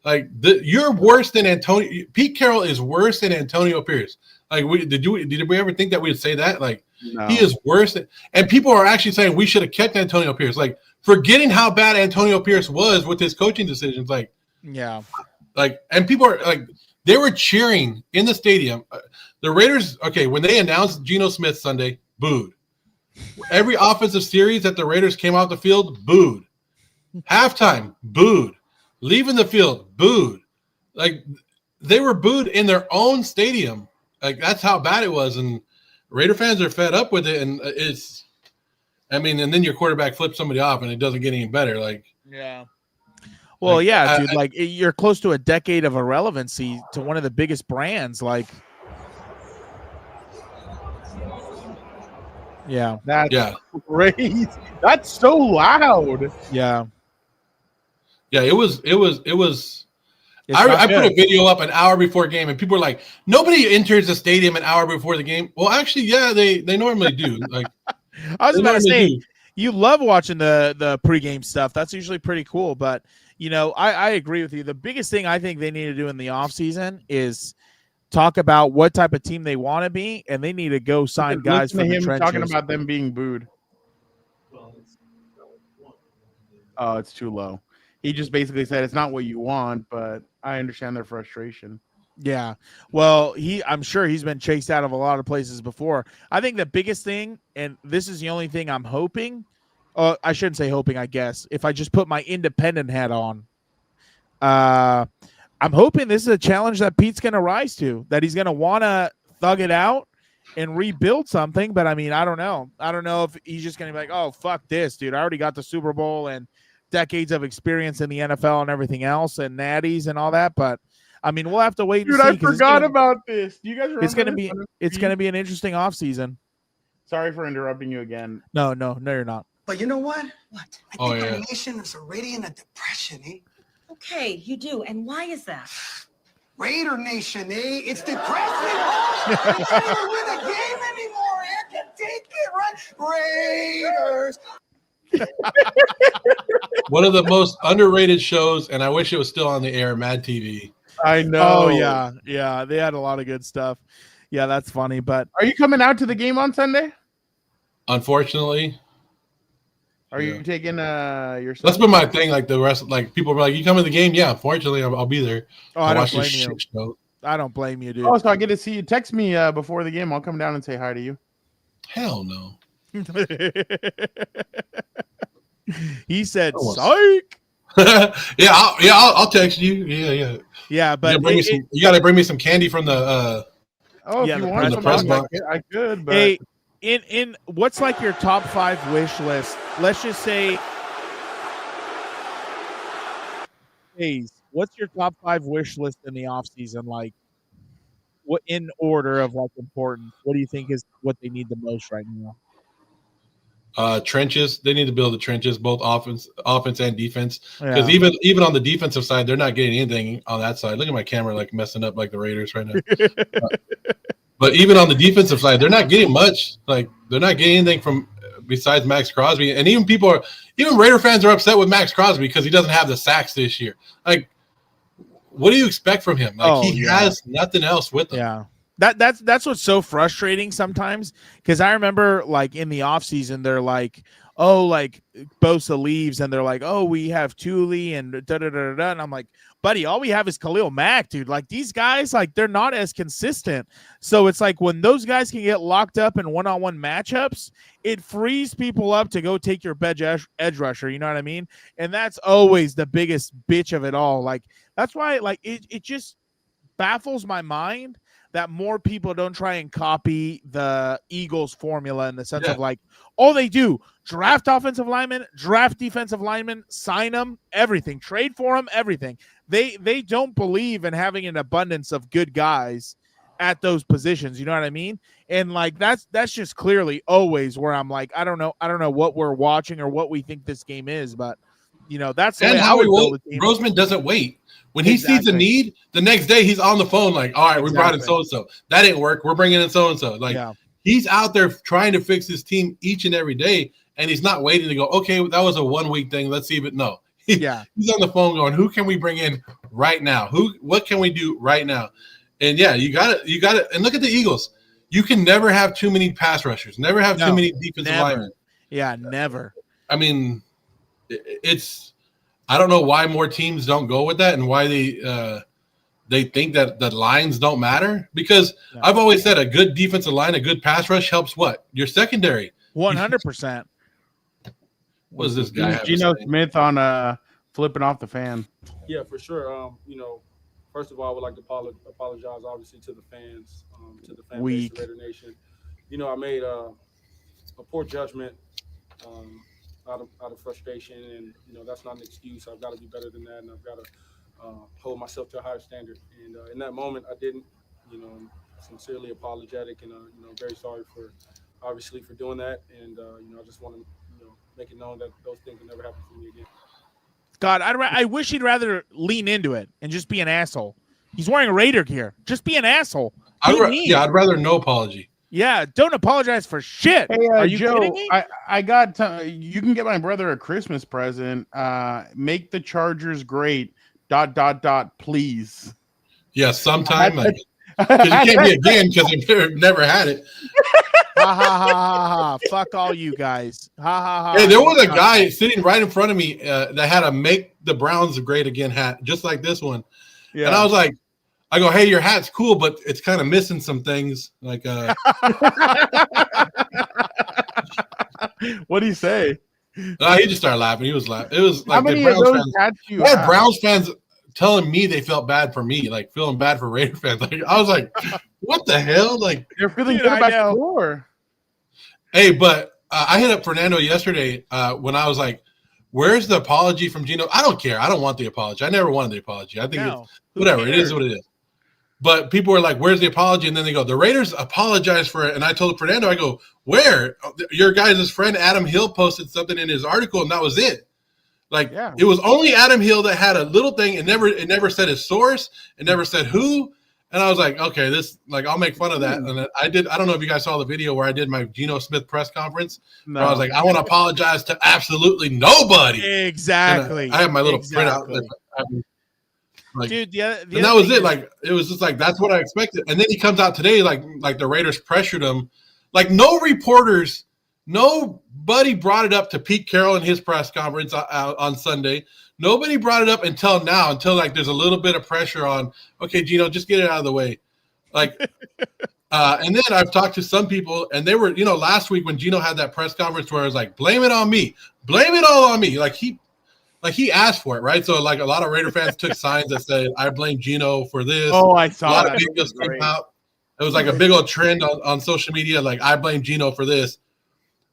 M: Like, you're worse than Antonio. Pete Carroll is worse than Antonio Pierce. Like, did we ever think that we'd say that? Like, no. He is worse and people are actually saying we should have kept Antonio Pierce. Like, forgetting how bad Antonio Pierce was with his coaching decisions. Like,
F: yeah.
M: Like, and people are like, they were cheering in the stadium. The Raiders, when they announced Geno Smith Sunday, booed. Every offensive series that the Raiders came off the field, booed. Halftime, booed. Leaving the field, booed. Like, they were booed in their own stadium. Like, that's how bad it was. And Raider fans are fed up with it. And and then your quarterback flips somebody off and it doesn't get any better. Like,
F: yeah. Well, dude, like, you're close to a decade of irrelevancy to one of the biggest brands. Like, yeah.
A: That's crazy. That's so loud.
F: Yeah.
M: Yeah, it was. I put a video up an hour before game, and people were like, "Nobody enters the stadium an hour before the game." Well, actually, yeah, they normally do. Like,
F: I was about to say, you love watching the pregame stuff. That's usually pretty cool. But I agree with you. The biggest thing I think they need to do in the offseason is talk about what type of team they want to be, and they need to go sign guys from the trenches.
A: Talking about them being booed. Oh, it's too low. He just basically said it's not what you want, but I understand their frustration.
F: Yeah. Well, I'm sure he's been chased out of a lot of places before. I think the biggest thing, and this is the only thing I'm hoping, I shouldn't say hoping, I guess, if I just put my independent hat on, I'm hoping this is a challenge that Pete's going to rise to, that he's going to want to thug it out and rebuild something. But I mean, I don't know. I don't know if he's just going to be like, oh, fuck this, dude. I already got the Super Bowl and decades of experience in the NFL and everything else and natties and all that. But I mean, we'll have to wait and see.
A: Dude, I forgot about this. Do you guys remember
F: it's going to be an interesting offseason.
A: Sorry for interrupting you again.
F: No, you're not.
O: But you know what? What? I think
M: our
O: nation is already in a depression, eh?
P: Okay, you do. And why is that?
O: Raider Nation, eh? It's depressing. I can't win a game anymore. I can take it, right? Raiders.
M: One of the most underrated shows, and I wish it was still on the air, Mad TV.
A: I know.
F: Oh, yeah. They had a lot of good stuff. Yeah, that's funny. But
A: are you coming out to the game on Sunday?
M: Unfortunately.
A: Are you taking your son?
M: That's been my thing. Like, the rest, like, people were like, you come to the game? Yeah, unfortunately, I'll be there.
F: Oh, I don't blame you. Show. I don't blame you, dude.
A: Oh, so I get to see you. Text me before the game. I'll come down and say hi to you.
M: Hell no.
F: He said, "Psych."
M: I'll text you.
F: Yeah, but
M: you got to bring me some candy from the.
A: If you want
M: the press box.
A: I could. But
F: hey, in what's like your top 5 wish list? Let's just say, what's your top 5 wish list in the off season? Like, what in order of like importance? What do you think is what they need the most right now?
M: Trenches. They need to build the trenches, both offense and defense. Because
F: Yeah.
M: even on the defensive side, they're not getting anything on that side. Look at my camera, like messing up like the Raiders right now. But even on the defensive side, they're not getting much. Like they're not getting anything from besides Max Crosby. And even Raider fans are upset with Max Crosby because he doesn't have the sacks this year. Like, what do you expect from him? Like he has nothing else with him.
F: Yeah. That's what's so frustrating sometimes, because I remember like in the offseason they're like, oh, like Bosa leaves and they're like, oh, we have Thule and da-da-da-da-da. And I'm like, buddy, all we have is Khalil Mack, dude. Like these guys, like they're not as consistent. So it's like when those guys can get locked up in one-on-one matchups, it frees people up to go take your edge rusher. You know what I mean? And that's always the biggest bitch of it all. Like that's why like it just baffles my mind that more people don't try and copy the Eagles formula in the sense of like, all they do, draft offensive linemen, draft defensive linemen, sign them, everything, trade for them, everything. They don't believe in having an abundance of good guys at those positions. You know what I mean? And like, that's just clearly always where I'm like, I don't know what we're watching or what we think this game is, but you know, that's the way I would build the team.
M: Bozeman doesn't wait. When he sees a need, the next day he's on the phone like, all right, we brought in so-and-so. That didn't work. We're bringing in so-and-so. Like he's out there trying to fix his team each and every day, and he's not waiting to go, okay, that was a 1 week thing. Let's see if it he's on the phone going, who can we bring in right now? What can we do right now? And you got it. And look at the Eagles. You can never have too many pass rushers, never have too many defensive linemen.
F: Yeah, never.
M: I mean, I don't know why more teams don't go with that and why they think that the lines don't matter. Because I've always said a good defensive line, a good pass rush helps what? Your secondary.
F: 100%.
M: What does this guy have?
A: Geno Smith on flipping off the fan.
H: Yeah, for sure. First of all, I would like to apologize, obviously, to the fans, to the fan base of Raider Nation. I made a poor judgment out of frustration, and that's not an excuse. I've got to be better than that, and I've got to hold myself to a higher standard. And in that moment, I didn't. I'm sincerely apologetic, and very sorry for doing that. And I just want to make it known that those things will never happen to me again.
F: God, I wish he'd rather lean into it and just be an asshole. He's wearing Raider gear. Just be an asshole.
M: I'd rather no apology.
F: Yeah, don't apologize for shit.
A: Hey,
F: Are you
A: Joe,
F: kidding me?
A: I got you can get my brother a Christmas present. Make the Chargers great. ... Please.
M: Yeah, sometime. Because you can't be again because they've never had it.
F: Ha ha ha ha ha! Fuck all you guys. Ha ha ha.
M: Hey, there was a guy sitting right in front of me that had a "Make the Browns Great Again" hat, just like this one. Yeah. And I was like, I go, hey, your hat's cool, but it's kind of missing some things. Like,
A: what do you say?
M: He just started laughing. He was laughing. It was like
A: how many of those hats you
M: had
A: have?
M: Browns fans telling me they felt bad for me, like feeling bad for Raider fans. Like, I was like, what the hell? Like,
A: they're feeling good about the war.
M: Hey, but I hit up Fernando yesterday when I was like, where's the apology from Geno? I don't care. I don't want the apology. I never wanted the apology. I think it's whatever. It is what it is. But people were like, where's the apology? And then they go, the Raiders apologized for it. And I told Fernando, I go, where? Your guys' friend Adam Hill posted something in his article, and that was it. Like, it was only Adam Hill that had a little thing. It never said his source. It never said who. And I was like, okay, I'll make fun of that. And I don't know if you guys saw the video where I did my Geno Smith press conference. No. I was like, I want to apologize to absolutely nobody.
F: Exactly.
M: I have my little printout. Like,
F: dude, and
M: that was it. Like, it was just like, that's what I expected. And then he comes out today, like the Raiders pressured him. Like, nobody brought it up to Pete Carroll in his press conference on Sunday. Nobody brought it up until now, like there's a little bit of pressure on, okay, Geno, just get it out of the way. Like, and then I've talked to some people, and they were, last week when Geno had that press conference where I was like, blame it on me. Blame it all on me. Like he asked for it, right? So like a lot of Raider fans took signs that said, I blame Geno for this.
A: Oh, I saw
M: a lot
A: that.
M: of videos came out. It was like a big old trend on social media, like, I blame Geno for this.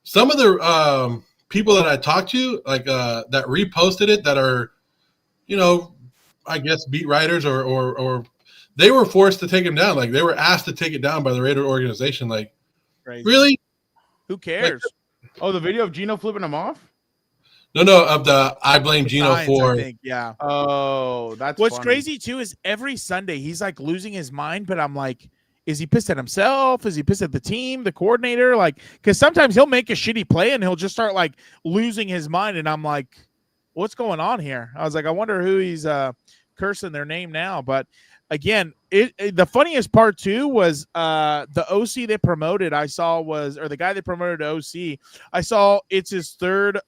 M: Some of the people that I talked to, like that reposted it, that are, I guess beat writers or they were forced to take him down. Like, they were asked to take it down by the Raider organization. Like,
F: crazy.
M: Really?
F: Who cares?
A: Oh, the video of Geno flipping him off?
M: No, of the I blame Geno
F: Signs,
M: for.
F: I think, yeah.
A: Oh, that's
F: what's
A: funny.
F: crazy too is every Sunday he's like losing his mind, but I'm like, is he pissed at himself? Is he pissed at the team, the coordinator? Like, because sometimes he'll make a shitty play and he'll just start like losing his mind, and I'm like, what's going on here? I was like, I wonder who he's cursing their name now. But again, the funniest part too was the OC they promoted. I saw was, or the guy they promoted to OC. I saw it's his third.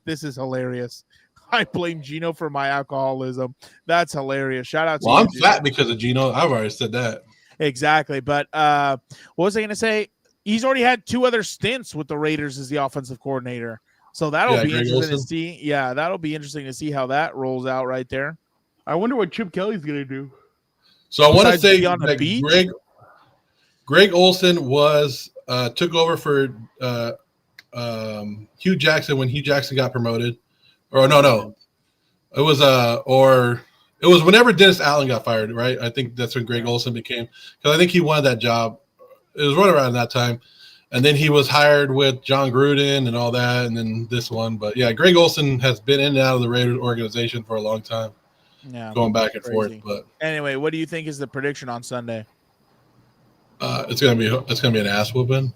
F: This is hilarious. I blame Geno for my alcoholism. That's hilarious. Shout out to
M: Well,
F: you,
M: I'm
F: Geno.
M: fat because of Geno. I've already said that.
F: Exactly. But what was I going to say? He's already had 2 other stints with the Raiders as the offensive coordinator. So that'll be
M: Greg
F: interesting to
M: Olsen.
F: see. Yeah, that'll be interesting to see how that rolls out right there.
A: I wonder what Chip Kelly's going to do.
M: So I want to
F: Besides
M: say
F: be on the
M: that
F: beach?
M: Greg Olsen was took over for Hugh Jackson when Hugh Jackson got promoted. Or no. It was whenever Dennis Allen got fired, right? I think that's when Greg Olsen became, because I think he wanted that job. It was right around that time. And then he was hired with John Gruden and all that, and then this one. But yeah, Greg Olsen has been in and out of the Raiders organization for a long time.
F: Yeah,
M: going back and
F: crazy.
M: forth. But
F: anyway, what do you think is the prediction on Sunday?
M: it's gonna be an ass whooping.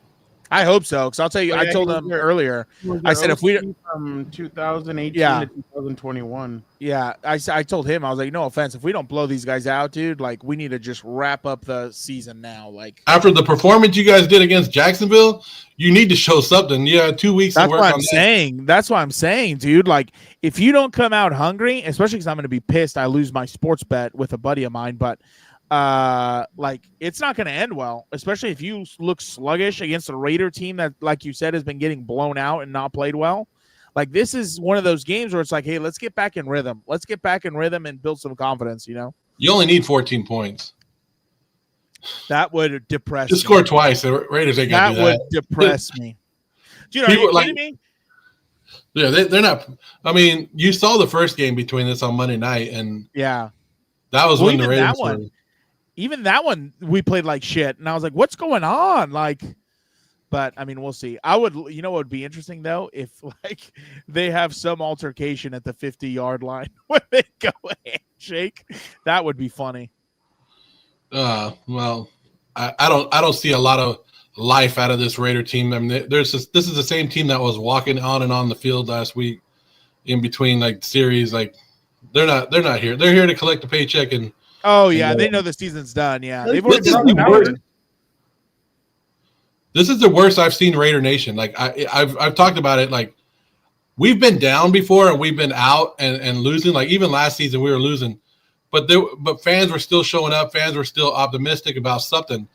F: I hope so, because I'll tell you,
A: Oh,
F: I
A: yeah,
F: told
A: he was
F: them
A: there.
F: earlier.
A: He was
F: I
A: there
F: said if we
A: from 2018
F: Yeah.
A: to 2021.
F: Yeah, I told him, I was like, no offense, if we don't blow these guys out, dude, like we need to just wrap up the season now. Like
M: After the performance you guys did against Jacksonville, you need to show something. Yeah, 2 weeks to
F: that's
M: work
F: what
M: on
F: I'm
M: that.
F: saying. That's what I'm saying, dude. Like if you don't come out hungry, especially because I'm going to be pissed, I lose my sports bet with a buddy of mine, but like it's not going to end well, especially if you look sluggish against a Raider team that, like you said, has been getting blown out and not played well. Like this is one of those games where it's like, hey, let's get back in rhythm. Let's get back in rhythm and build some confidence, you know?
M: You only need 14 points.
F: That would depress
M: Just
F: me.
M: score twice. The Raiders ain't gonna do that.
F: That would depress me. Dude, are you kidding me?
M: Yeah, they're not. I mean, you saw the first game between this on Monday night, and
F: Yeah.
M: that was when the
F: even
M: Raiders
F: that one, even that one, we played like shit, and I was like, "What's going on?" Like, but I mean, we'll see. I would, you know, what would be interesting though if like they have some altercation at the 50-yard line when they go handshake. That would be funny.
M: Well, I don't see a lot of life out of this Raider team. I mean, this is the same team that was walking on and on the field last week in between like series. Like they're not here. They're here to collect a paycheck and.
F: Oh yeah, they know the season's done. Yeah, they've
M: This
F: already
M: is the worst. This is the worst I've seen Raider Nation. Like I've talked about it. Like we've been down before and we've been out and losing. Like even last season we were losing, but fans were still showing up. Fans were still optimistic about something.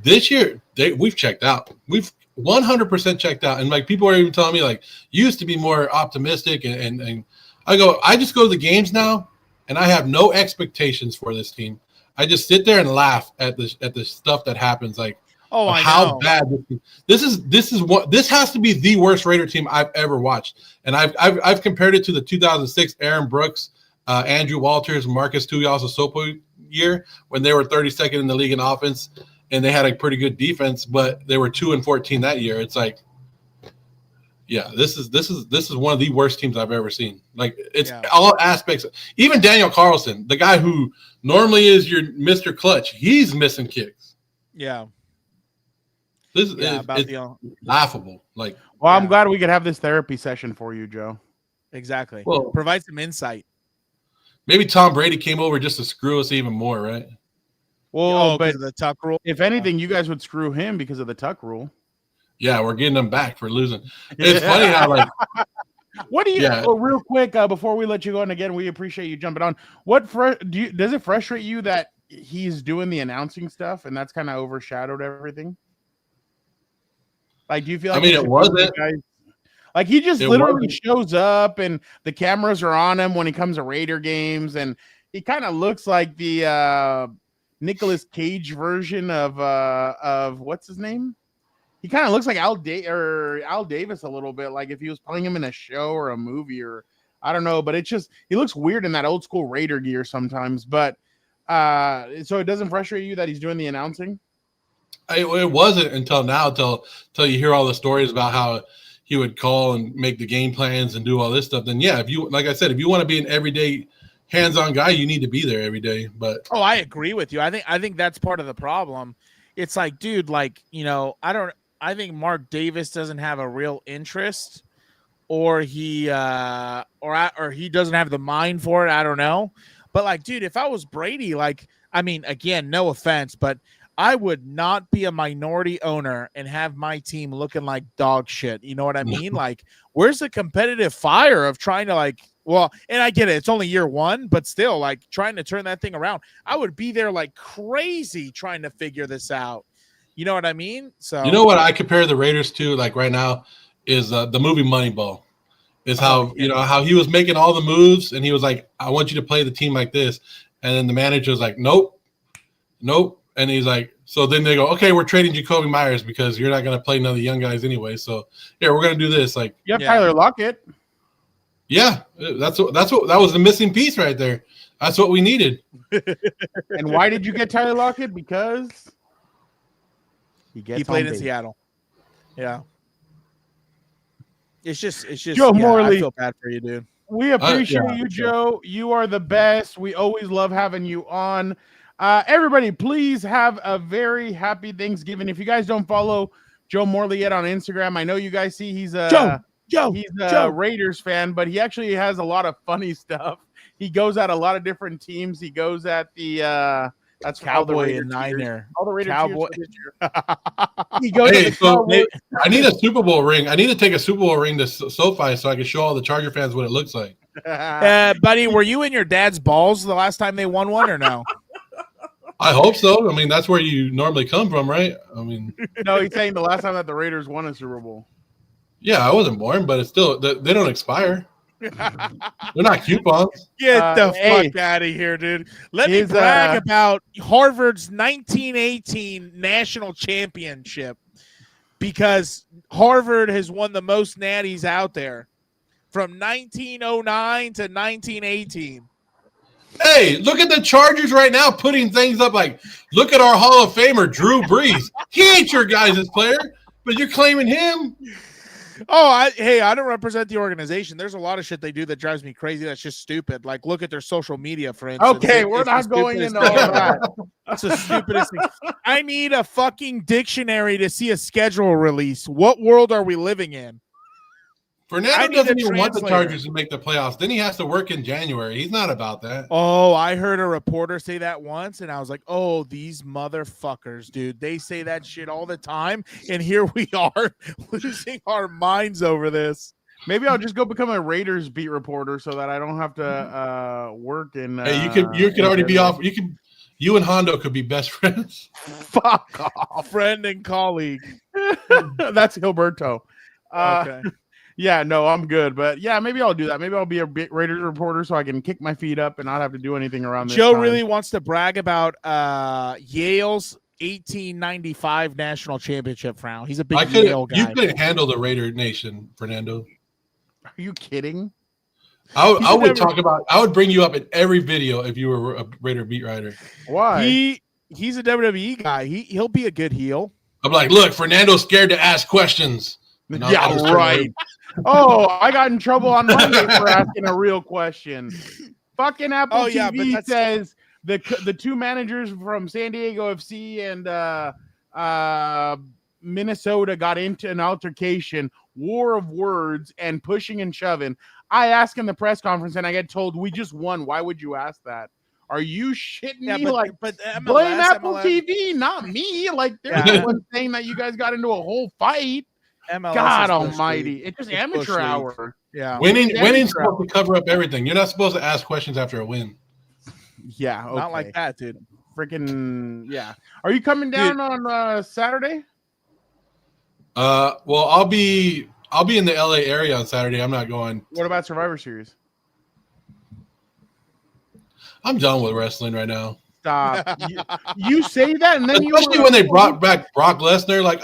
M: This year we've checked out. We've 100% checked out. And like people are even telling me like you used to be more optimistic and I just go to the games now and I have no expectations for this team. I just sit there and laugh at the stuff that happens. Like,
F: oh, I
M: how
F: know.
M: bad this has to be the worst Raider team I've ever watched. And I've compared it to the 2006 Aaron Brooks, Andrew Walters, Marcus Tuiasosopo year when they were 32nd in the league in offense and they had a pretty good defense, but they were 2-14 that year. It's like, yeah, this is one of the worst teams I've ever seen. Like it's all aspects. Even Daniel Carlson, the guy who normally is your Mr. Clutch, he's missing kicks.
F: Yeah.
M: This is laughable. Like,
A: well, I'm glad we could have this therapy session for you, Joe.
F: Exactly.
M: Well,
F: provide some insight.
M: Maybe Tom Brady came over just to screw us even more, right?
A: Well, but
F: the tuck rule.
A: If anything, you guys would screw him because of the tuck rule.
M: Yeah, we're getting them back for losing. It's funny how like.
A: What do you?
M: Yeah.
A: Oh, real quick before we let you go, and again, we appreciate you jumping on. Does it frustrate you that he's doing the announcing stuff and that's kind of overshadowed everything? Like, do you feel like
M: it wasn't.
A: Like he just
M: It
A: literally
M: wasn't.
A: shows up and the cameras are on him when he comes to Raider games, and he kind of looks like the Nicolas Cage version of what's his name? He kind of looks like Al Davis a little bit, like if he was playing him in a show or a movie, or I don't know, but it's just he looks weird in that old school Raider gear sometimes. But so it doesn't frustrate you that he's doing the announcing?
M: It wasn't until now, till you hear all the stories about how he would call and make the game plans and do all this stuff. Then yeah, if you, like I said, if you want to be an everyday hands-on guy, you need to be there every day. But
F: I agree with you. I think that's part of the problem. It's like, dude, like, you know, I think Mark Davis doesn't have a real interest, or he or he doesn't have the mind for it. I don't know. But like, dude, if I was Brady, like, I mean, again, no offense, but I would not be a minority owner and have my team looking like dog shit. You know what I mean? Like, where's the competitive fire of trying to, like, well, and I get it, it's only year one, but still, like, trying to turn that thing around. I would be there like crazy trying to figure this out. You know what I mean? So,
M: you know what I compare the Raiders to, like, right now is the movie Moneyball. Is how, you know, how he was making all the moves and he was like, I want you to play the team like this. And then the manager was like, nope. And he's like, so then they go, okay, we're trading Jacoby Myers because you're not going to play none of the young guys anyway. So yeah, we're going to do this. Like,
A: you have Tyler Lockett.
M: Yeah, that was the missing piece right there. That's what we needed.
A: And why did you get Tyler Lockett? Because he
F: played in Seattle. Yeah. It's just
A: Joe Morley.
F: I feel bad for you, dude.
A: We appreciate you, Joe. You are the best. We always love having you on. Everybody, please have a very happy Thanksgiving. If you guys don't follow Joe Morley yet on Instagram, I know you guys see he's a Raiders fan, but he actually has a lot of funny stuff. He goes at a lot of different teams. He goes at the that's
F: Cowboy and Niner.
A: All the Raiders
F: Cowboy.
A: He goes
M: hey, so I need a Super Bowl ring. I need to take a Super Bowl ring to SoFi so I can show all the Charger fans what it looks like.
F: Buddy, were you in your dad's balls the last time they won one or no?
M: I hope so. I mean, that's where you normally come from, right? I mean,
A: no, he's saying the last time that the Raiders won a Super Bowl.
M: Yeah, I wasn't born, but it's still they don't expire. They're not coupons.
F: Get the fuck out of here, dude. Let me brag about Harvard's 1918 national championship, because Harvard has won the most natties out there from 1909 to 1918.
M: Hey, look at the Chargers right now putting things up like, look at our Hall of Famer, Drew Brees. He ain't your guys' player, but you're claiming him.
F: Oh, I don't represent the organization. There's a lot of shit they do that drives me crazy. That's just stupid. Like, look at their social media, for instance.
A: Okay, we're not going into all that.
F: That's the stupidest thing. I need a fucking dictionary to see a schedule release. What world are we living in?
M: Fernando doesn't even want the Chargers to make the playoffs. Then he has to work in January. He's not about that.
F: Oh, I heard a reporter say that once, and I was like, oh, these motherfuckers, dude. They say that shit all the time, and here we are losing our minds over this.
A: Maybe I'll just go become a Raiders beat reporter so that I don't have to work in.
M: Hey, you could already be off. You and Hondo could be best friends.
A: Fuck off,
F: friend and colleague.
A: That's Gilberto.
F: Okay.
A: Yeah, no, I'm good. But yeah, maybe I'll do that. Maybe I'll be a Raiders reporter so I can kick my feet up and not have to do anything around this
F: Joe
A: time.
F: really wants to brag about Yale's 1895 national championship round. He's a big Yale guy.
M: You couldn't handle the Raider Nation, Fernando.
A: Are you kidding?
M: I would bring you up in every video if you were a Raider beat writer.
A: Why?
F: He's a WWE guy. He'll be a good heel.
M: I'm like, look, Fernando's scared to ask questions.
A: Yeah, right. Oh, I got in trouble on Monday for asking a real question. Fucking Apple TV says the two managers from San Diego FC and Minnesota got into an altercation, war of words, and pushing and shoving. I ask in the press conference, and I get told, we just won. Why would you ask that? Are you shitting me?
F: But MLS,
A: blame Apple TV, not me. Like, they're the one saying that you guys got into a whole fight.
F: MLS
A: God almighty. It's just amateur hour.
F: Yeah.
M: Winning's supposed to cover up everything. You're not supposed to ask questions after a win.
A: Yeah. Okay.
F: Not like that, dude.
A: Freaking yeah. Are you coming down on Saturday?
M: Well, I'll be in the LA area on Saturday. I'm not going.
A: What about Survivor Series?
M: I'm done with wrestling right now.
A: Stop. You say that, and then
M: especially when they brought back Brock Lesnar. Like,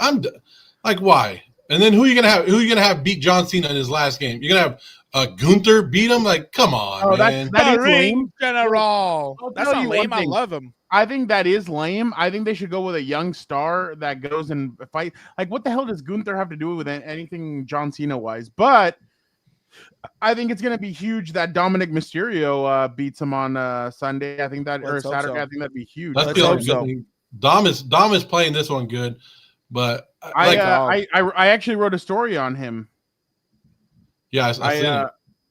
M: like, why? And then who are you gonna have beat John Cena in his last game? You're gonna have Gunther beat him? Like, come on, man.
F: That's lame. General. That's not lame. I love him.
A: I think that is lame. I think they should go with a young star that goes and fight. Like, what the hell does Gunther have to do with anything John Cena wise? But I think it's going to be huge that Dominic Mysterio beats him on Sunday. I think that or Saturday. I think that'd be huge.
M: Let's hope so. Dom is playing this one good, but
A: I actually wrote a story on him.
M: Yeah,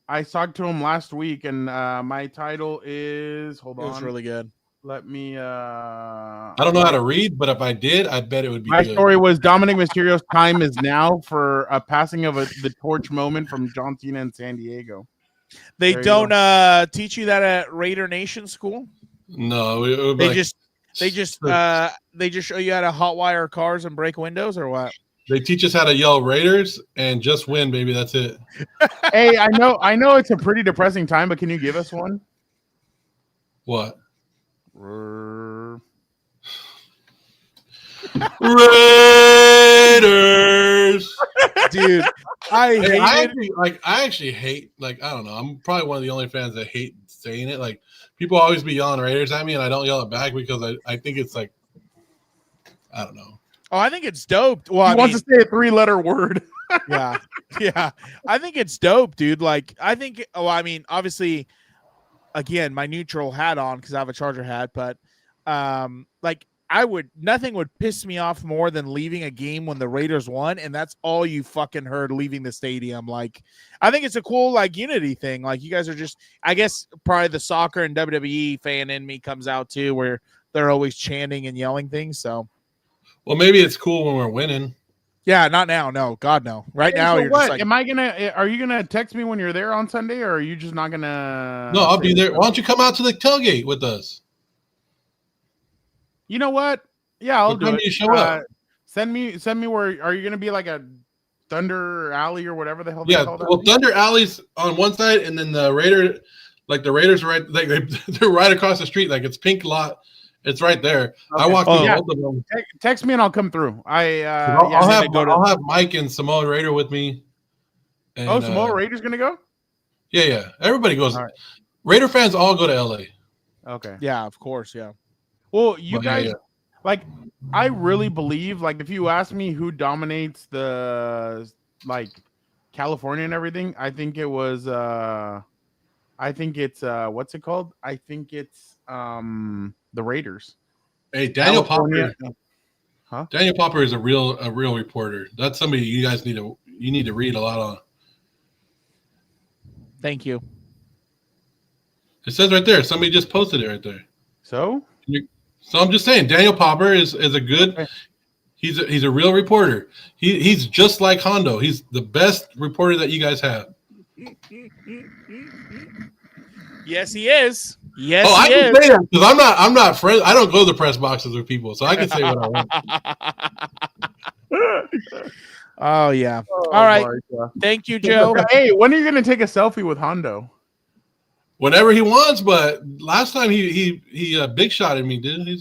A: I talked to him last week, and my title is It
F: was really good.
A: Let me.
M: I don't know how to read, but if I did, I bet it would be.
A: My
M: good.
A: story was Dominic Mysterio's time is now for a passing of the torch moment from John Cena in San Diego.
F: They don't teach you that at Raider Nation school.
M: No,
F: they just show you how to hotwire cars and break windows, or what?
M: They teach us how to yell Raiders and just win, baby. That's it.
A: Hey, I know it's a pretty depressing time, but can you give us one?
M: What? Raiders,
F: dude. I
M: actually hate. Like, I don't know. I'm probably one of the only fans that hate saying it. Like, people always be yelling Raiders at me, and I don't yell it back because I think it's like, I don't know.
F: Oh, I think it's dope. Well,
A: he wants to say a 3-letter word.
F: yeah. I think it's dope, dude. Like, I think. Oh, I mean, obviously, again, my neutral hat on because I have a Charger hat, but like, nothing would piss me off more than leaving a game when the Raiders won, and that's all you fucking heard leaving the stadium. Like, I think it's a cool, like, unity thing. Like, you guys are just, I guess, probably the soccer and WWE fan in me comes out too, where they're always chanting and yelling things. So,
M: well, maybe it's cool when we're winning.
F: Yeah, not now. No, God, no. Right now,
A: so
F: you're
A: what?
F: just like,
A: Are you gonna text me when you're there on Sunday, or are you just not gonna?
M: No, I'll be there. Why don't you come out to the tailgate with us?
A: You know what? Yeah, I'll do it.
M: You show up?
A: Send me where. Are you gonna be like a Thunder Alley or whatever the hell?
M: Yeah,
A: they call that
M: well,
A: thing?
M: Thunder Alley's on one side, and then the Raiders are right. Like they're right across the street. Like it's pink lot. It's right there.
A: Okay.
M: I walk through both of them.
A: Text me and I'll come through.
M: I'll have Mike and Samoa Raider with me. And,
A: Samoa Raider's gonna go?
M: Yeah. Everybody goes.
A: All right.
M: Raider fans all go to LA.
A: Okay.
F: Yeah, of course. Yeah.
A: Well, you guys,
M: yeah.
A: like, I really believe, like, if you ask me who dominates the, like, California and everything, I think it's what's it called? I think it's the Raiders.
M: Hey, Daniel
A: California.
M: Popper.
A: Huh?
M: Daniel Popper is a real reporter. That's somebody you guys need to read a lot on.
F: Thank you.
M: It says right there. Somebody just posted it right there.
A: So
M: I'm just saying, Daniel Popper is a good. Okay. He's a real reporter. He's just like Hondo. He's the best reporter that you guys have.
F: Yes, he is. Yes,
M: I can say that because I'm not friends. I don't go to the press boxes with people, so I can say what I want.
F: Oh yeah. All right. Thank you, Joe.
A: Hey, when are you gonna take a selfie with Hondo?
M: Whenever he wants, but last time he big shotted me, dude.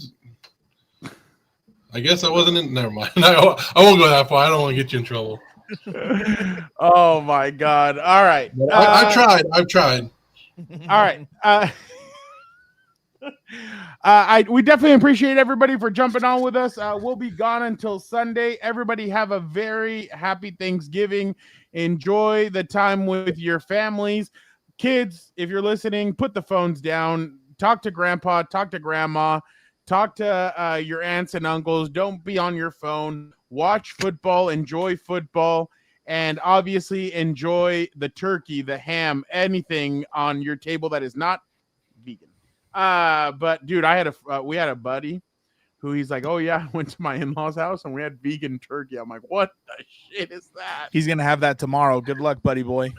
M: I guess I wasn't in. Never mind. I won't go that far. I don't want to get you in trouble.
A: Oh my God! All right.
M: I've tried.
A: All right. We definitely appreciate everybody for jumping on with us. We'll be gone until Sunday. Everybody have a very happy Thanksgiving. Enjoy the time with your families. Kids, if you're listening, put the phones down. Talk to grandpa, talk to grandma, talk to your aunts and uncles. Don't be on your phone. Watch football, enjoy football, and obviously enjoy the turkey, the ham, anything on your table that is not vegan. But dude, we had a buddy who he's like, oh yeah, I went to my in-laws house and we had vegan turkey. I'm like, what the shit is that?
F: He's gonna have that tomorrow. Good luck, buddy boy.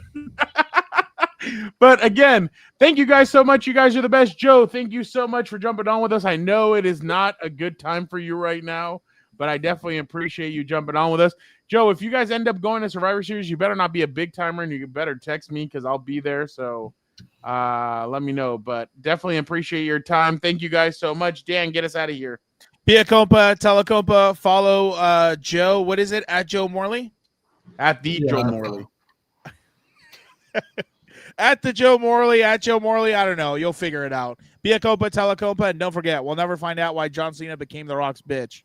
A: But again, thank you guys so much. You guys are the best. Joe, thank you so much for jumping on with us. I know it is not a good time for you right now, but I definitely appreciate you jumping on with us. Joe, if you guys end up going to Survivor Series, you better not be a big timer and you better text me because I'll be there. So let me know, but definitely appreciate your time. Thank you guys so much. Dan, get us out of here.
F: Pia Compa, Telecompa, follow Joe. What is it? At Joe Morley?
A: At the Joe Morley.
F: At Joe Morley, I don't know. You'll figure it out. Be a Copa, tell a Copa, and don't forget, we'll never find out why John Cena became The Rock's bitch.